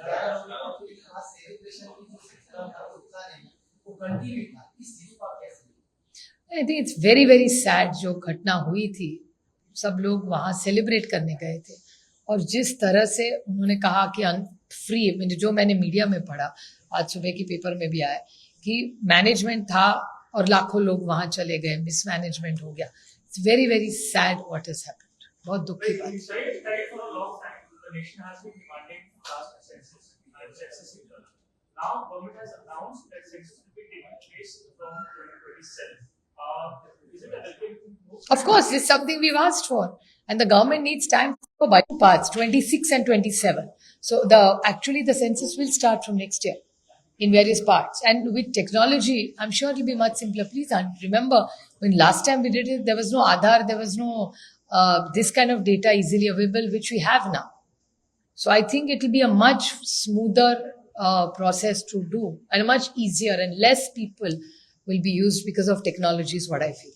11 लोगों की मौत हुई, वहाँ सेलिब्रेशन की जो सिस्टम था कंटिन्यू था, इस चीज को आप कैसे देखते हैं? I think it's very very sad जो घटना हुई थी। सब लोग वहाँ सेलिब्रेट करने गए थे और जिस तरह से उन्होंने कहा कि फ्री, जो मैंने मीडिया में पढ़ा, आज सुबह की पेपर में भी आया कि मैनेजमेंट था और लाखों लोग वहाँ चले गए, मिसमैनेजमेंट हो गया। It's very very sad what has happened. बहुत दुख की बात है। Right, for a long time, the nation has been demanding last census and census in general. Now, government has announced that census will be taking place from 2027. Is it a welcome move? Of course, this is something we've asked for, and the government needs time for budget parts 26 and 27. So the census will start from next year in various parts, and with technology, I'm sure it'll be much simpler. Please remember when last time we did it, there was no Aadhaar, there was no this kind of data easily available, which we have now. So I think it will be a much smoother process to do, and much easier, and less people will be used because of technology is what I feel.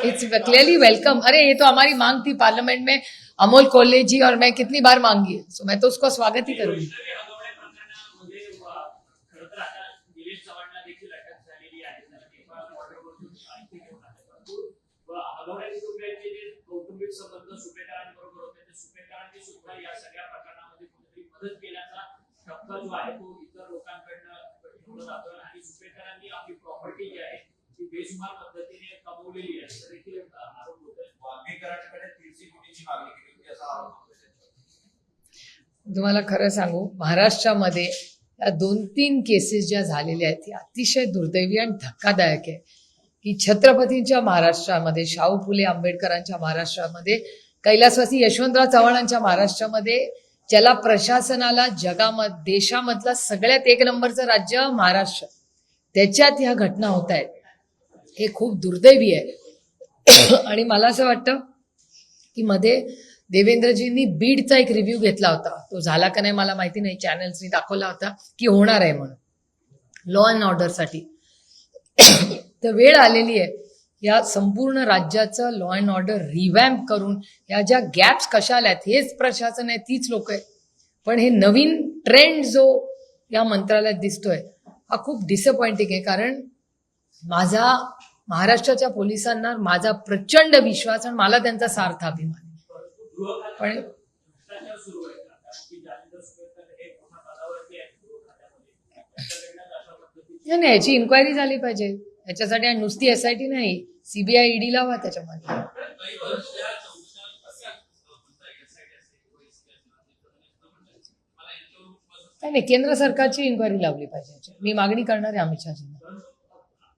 It's clearly welcome. अरे ये तो हमारी मांग थी parliament में, अमोल कोल्हे जी और मैं कितनी बार मांगी है, सो मैं तो उसको स्वागत ही करूंगी. वैष्णवी हगवणे प्रकरणामध्ये खरं तर आता निलेश चव्हाणला देखील अटक झालेली आहे. त्याला नेपाळ बॉर्डरवरून आणखी घेऊन आले. परंतु हगवणे कुटुंबियांचे जे कौटुंबिक संबंध सुपेकरांबरोबर होते, ते सुपेकरांनी सुद्धा या सगळ्या प्रकरणामध्ये कुठेतरी मदत केल्याचा ठपका जो आहे तो इतर लोकांकडनं ठेवला जातोय आणि सुपेकरांनी आपली प्रॉपर्टी जी आहे ती बेसुमार पद्धतीने कमवलेली आहे तर देखील आरोप होतोय. वाल्मीकरांकडे 300 कोटीची मागणी केली होती असा आरोप होतो त्यांच्यावर. तुम्हाला खरं सांगू, महाराष्ट्रामध्ये या 2-3 केसेस ज्या झालेल्या आहेत ती अतिशय दुर्दैवी आणि धक्कादायक आहे की छत्रपतींच्या महाराष्ट्रामध्ये, शाहू फुले आंबेडकरांच्या महाराष्ट्रामध्ये, कैलासवासी यशवंतराव चव्हाणांच्या महाराष्ट्रामध्ये, ज्याला प्रशासनाला जगामध्ये देशामधलं सगळ्यात 1 नंबरचं राज्य महाराष्ट्र, त्याच्यात ह्या घटना होत आहेत. हे खूप दुर्दैवी आहे. आणि मला असं वाटतं की मध्ये देवेंद्रजींनी बीडचा एक रिव्ह्यू घेतला होता, तो झाला का नाही मला माहिती नाही, चॅनल्सनी दाखवला होता की होणार आहे म्हणून लॉ अँड ऑर्डरसाठी. तर वेळ आलेली आहे या संपूर्ण राज्याचं लॉ अँड ऑर्डर रिवॅम्प करून, या ज्या गॅप्स कशा आल्यात, हेच प्रशासन आहे, तीच लोक आहेत, पण हे नवीन ट्रेंड जो या मंत्रालयात दिसतोय हा खूप डिसअपॉइंटिंग आहे. कारण माझा महाराष्ट्राच्या पोलिसांना माझा प्रचंड विश्वास आणि मला त्यांचा सार्थ अभिमान आहे. पण भ्रष्टाचार सुरू आहे आता की जालिंदर सुपेकर हे मोठ्या पदावरती आहेत गृह खात्यामध्ये. त्याच्याकडनं अशा पद्धतीची नाही, याची इन्क्वायरी झाली पाहिजे. याच्यासाठी आणि नुसती SIT नाही, CBI ED लावा त्याच्यामध्ये. नाही, केंद्र सरकारची इन्क्वायरी लावली पाहिजे. मी मागणी करणार आहे अमित शहाजींना.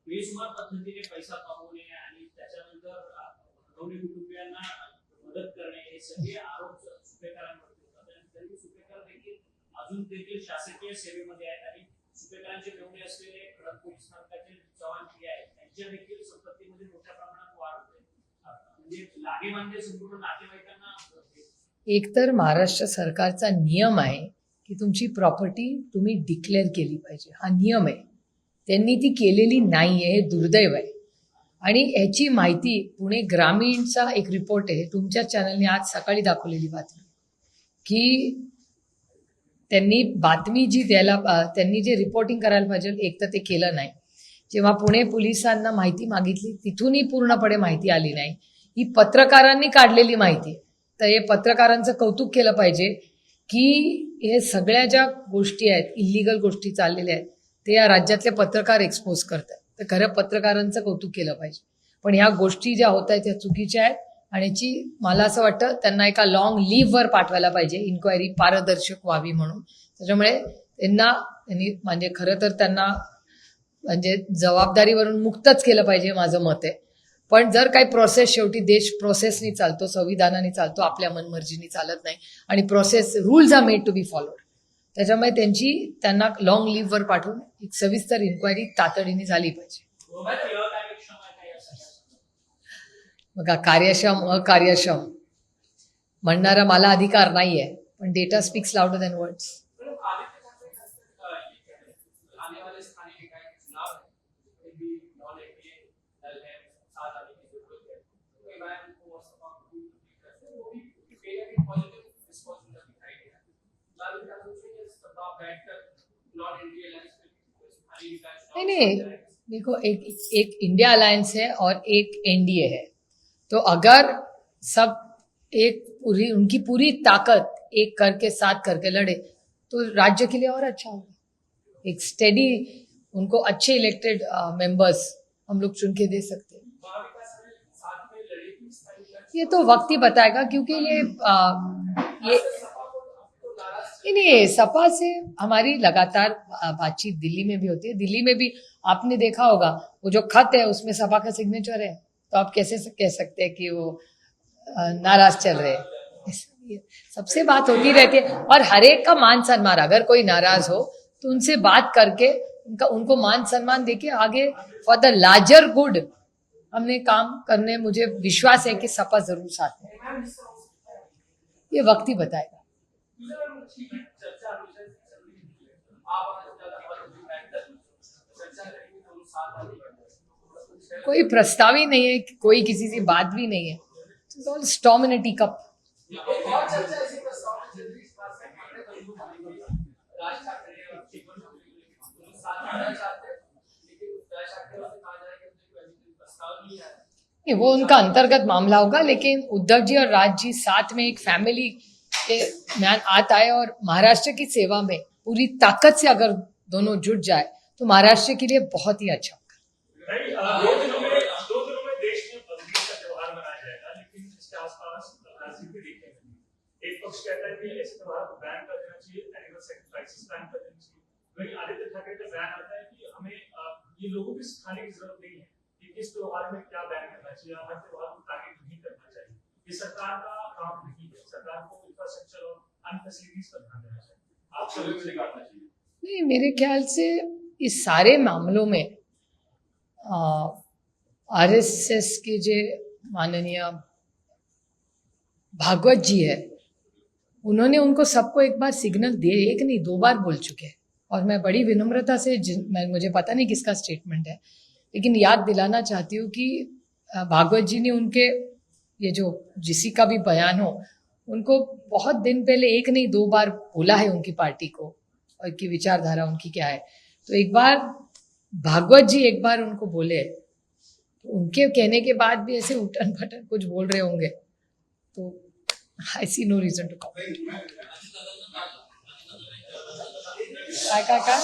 बेसुमार पद्धतीने पैसा कमवणे आणि त्याच्यानंतर हगवणे कुटुंबियांना मदत करणे हे सगळे आरोप सुपेकरांवरती होतात. आणि तरी सुपेकर देखील अजून देखील शासकीय सेवेमध्ये आहेत आणि सुपेकरांचे मेहुणे असलेले खडक पोलीस स्थानकाचे जवान जे आहेत त्यांच्या देखील संपत्तीमध्ये मोठ्या प्रमाणात वाढ होते. म्हणजे लागेबांधे संपूर्ण नातेवाईकांना. एकतर महाराष्ट्र सरकारचा नियम आहे की तुमची प्रॉपर्टी तुम्ही डिक्लेअर केली पाहिजे, हा नियम आहे. त्यांनी ती केलेली नाही आहे, हे दुर्दैव आहे. आणि ह्याची माहिती पुणे ग्रामीणचा एक रिपोर्ट आहे, तुमच्या चॅनलने आज सकाळी दाखवलेली बातमी, की त्यांनी बातमी जी त्यांनी जे रिपोर्टिंग करायला पाहिजे एक तर ते केलं नाही. जेव्हा पुणे पोलिसांना माहिती मागितली तिथूनही पूर्णपणे माहिती आली नाही. ही पत्रकारांनी काढलेली माहिती. तर हे पत्रकारांचं कौतुक केलं पाहिजे की हे सगळ्या ज्या गोष्टी आहेत, इल्लिगल गोष्टी चाललेल्या आहेत, ते या राज्यातले पत्रकार एक्सपोज करतात. तर खरं पत्रकारांचं कौतुक केलं पाहिजे. पण ह्या गोष्टी ज्या होत आहेत त्या चुकीच्या आहेत आणि याची मला असं वाटतं त्यांना एका लॉंग लिव्हवर पाठवायला पाहिजे, इन्क्वायरी पारदर्शक व्हावी म्हणून. त्याच्यामुळे त्यांनी म्हणजे खरं तर त्यांना म्हणजे जबाबदारीवरून मुक्तच केलं पाहिजे माझं मत आहे. पण जर काही प्रोसेस, शेवटी देश प्रोसेसनी चालतो, संविधानाने चालतो, आपल्या मनमर्जीनी चालत नाही. आणि process, rules are made to be followed. त्याच्यामुळे त्यांना लॉंग लिव्हवर पाठवून एक सविस्तर इन्क्वायरी तातडीने झाली पाहिजे. बघा, कार्यक्षम अकार्यक्षम म्हणणारा मला अधिकार नाहीये, पण data speaks louder than words. नहीं नहीं, देखो एक एक इंडिया अलायंस है और एक एनडीए है, तो अगर सब एक पूरी उनकी पूरी ताकत एक करके साथ करके लड़े तो राज्य के लिए और अच्छा होगा। एक स्टेडी उनको अच्छे इलेक्टेड मेंबर्स हम लोग चुन के दे सकते हैं। ये तो वक्त ही बताएगा, क्योंकि ये नहीं, सपा से हमारी लगातार बातचीत दिल्ली में भी होती है। दिल्ली में भी आपने देखा होगा वो जो खत है उसमें सपा का सिग्नेचर है, तो आप कैसे कह सकते हैं कि वो नाराज चल रहे हैं। इसलिए सबसे बात होती रहती है और हर एक का मान सम्मान, अगर कोई नाराज हो तो उनसे बात करके उनको मान सम्मान देके आगे फॉर द लार्जर गुड हमने काम करने, मुझे विश्वास है कि सपा जरूर साथ में, ये वक्त ही बताएगा। कोई प्रस्ताव ही नहीं है, कोई किसी से बात भी नहीं है, it's all storm in a tea cup. नहीं, वो उनका अंतर्गत मामला होगा, लेकिन उद्धव जी और राज जी साथ में एक फैमिली के म्यान आता है और महाराष्ट्र की सेवा में पूरी ताकत से अगर दोनों जुट जाए तो महाराष्ट्र के लिए बहुत ही अच्छा होगा। 2 दिनों में देश में बकरीद का त्योहार मनाया जाएगा, लेकिन इसके आसपास राजनीति देखेंगे। एक पक्ष कहता है कि ऐसे त्योहार को बैन कर देना चाहिए, एनिमल सैक्रिफाइसेस बैन कर देना चाहिए। वहीं आदित्य ठाकरे का बयान आता है कि हमें ये लोगों को सिखाने की जरूरत नहीं है कि किस त्योहार में क्या बैन करना चाहिए, हर त्योहार को टारगेट नहीं करना चाहिए। ये सरकार का काम नहीं है, सरकार को इंफ्रास्ट्रक्चर और अन्य फैसिलिटीज पर ध्यान देना चाहिए। आप सभी से काटना चाहिए। नहीं, मेरे ख्याल से इस सारे मामलों में आरएसएस के जो माननीय भागवत जी है, उन्होंने उनको सबको एक बार सिग्नल दे, एक नहीं 2 बार बोल चुके हैं। और मैं बड़ी विनम्रता से, मुझे पता नहीं किसका स्टेटमेंट है, लेकिन याद दिलाना चाहती हूँ कि भागवत जी ने उनके ये जो जिसी का भी बयान हो, उनको बहुत दिन पहले एक नहीं 2 बार बोला है उनकी पार्टी को और की विचारधारा उनकी क्या है। तो एक बार भागवत जी एक बार उनको बोले, तो उनके कहने के बाद भी ऐसे उठन पटन कुछ बोल रहे होंगे, तो I see no reason to come. का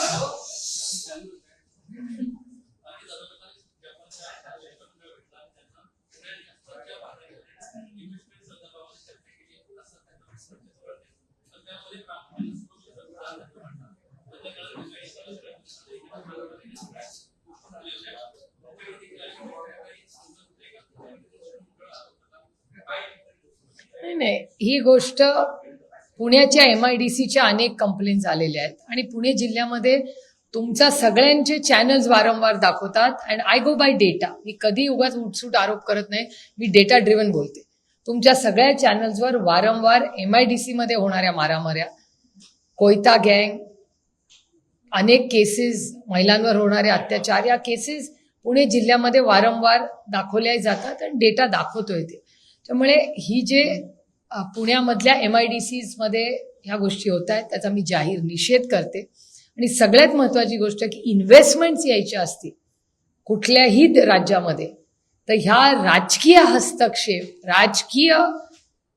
नाही, ही गोष्ट पुण्याच्या MIDCच्या अनेक कंप्लेंट्स आलेल्या आहेत आणि पुणे जिल्ह्यामध्ये तुमचा सगळ्यांचे चॅनल्स वारंवार दाखवतात and I go by data. मी कधी उगाच उठसूट आरोप करत नाही, मी डेटा ड्रिव्हन बोलते. तुमच्या सगळ्या चॅनल्सवर वारंवार MIDC मध्ये होणाऱ्या मारामाऱ्या, कोयता गँग, अनेक केसेस, महिलांवर होणारे अत्याचार, या केसेस पुणे जिल्ह्यामध्ये वारंवार दाखवल्या जातात आणि डेटा दाखवतोय ते. त्यामुळे ही जे पुण्यामधल्या MIDCs मध्ये ह्या गोष्टी होत आहेत त्याचा मी जाहीर निषेध करते. आणि सगळ्यात महत्त्वाची गोष्ट की इन्व्हेस्टमेंट्स यायच्या असतील कुठल्याही राज्यामध्ये, तर ह्या राजकीय हस्तक्षेप, राजकीय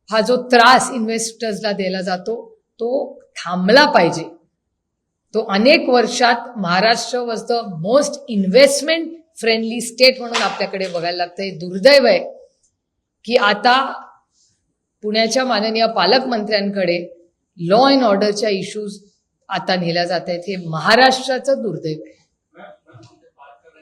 हा जो त्रास इन्व्हेस्टर्सला दिला जातो तो थांबला पाहिजे. तो अनेक वर्षात Maharashtra was the most investment friendly state म्हणून आपल्याकडे बघायला लागतंय. दुर्दैव आहे की आता पुण्याच्या माननीय पालकमंत्र्यांकडे लॉ अँड ऑर्डरच्या इश्यूज आता नेल्या जात आहेत. हे महाराष्ट्राचं दुर्दैव आहे.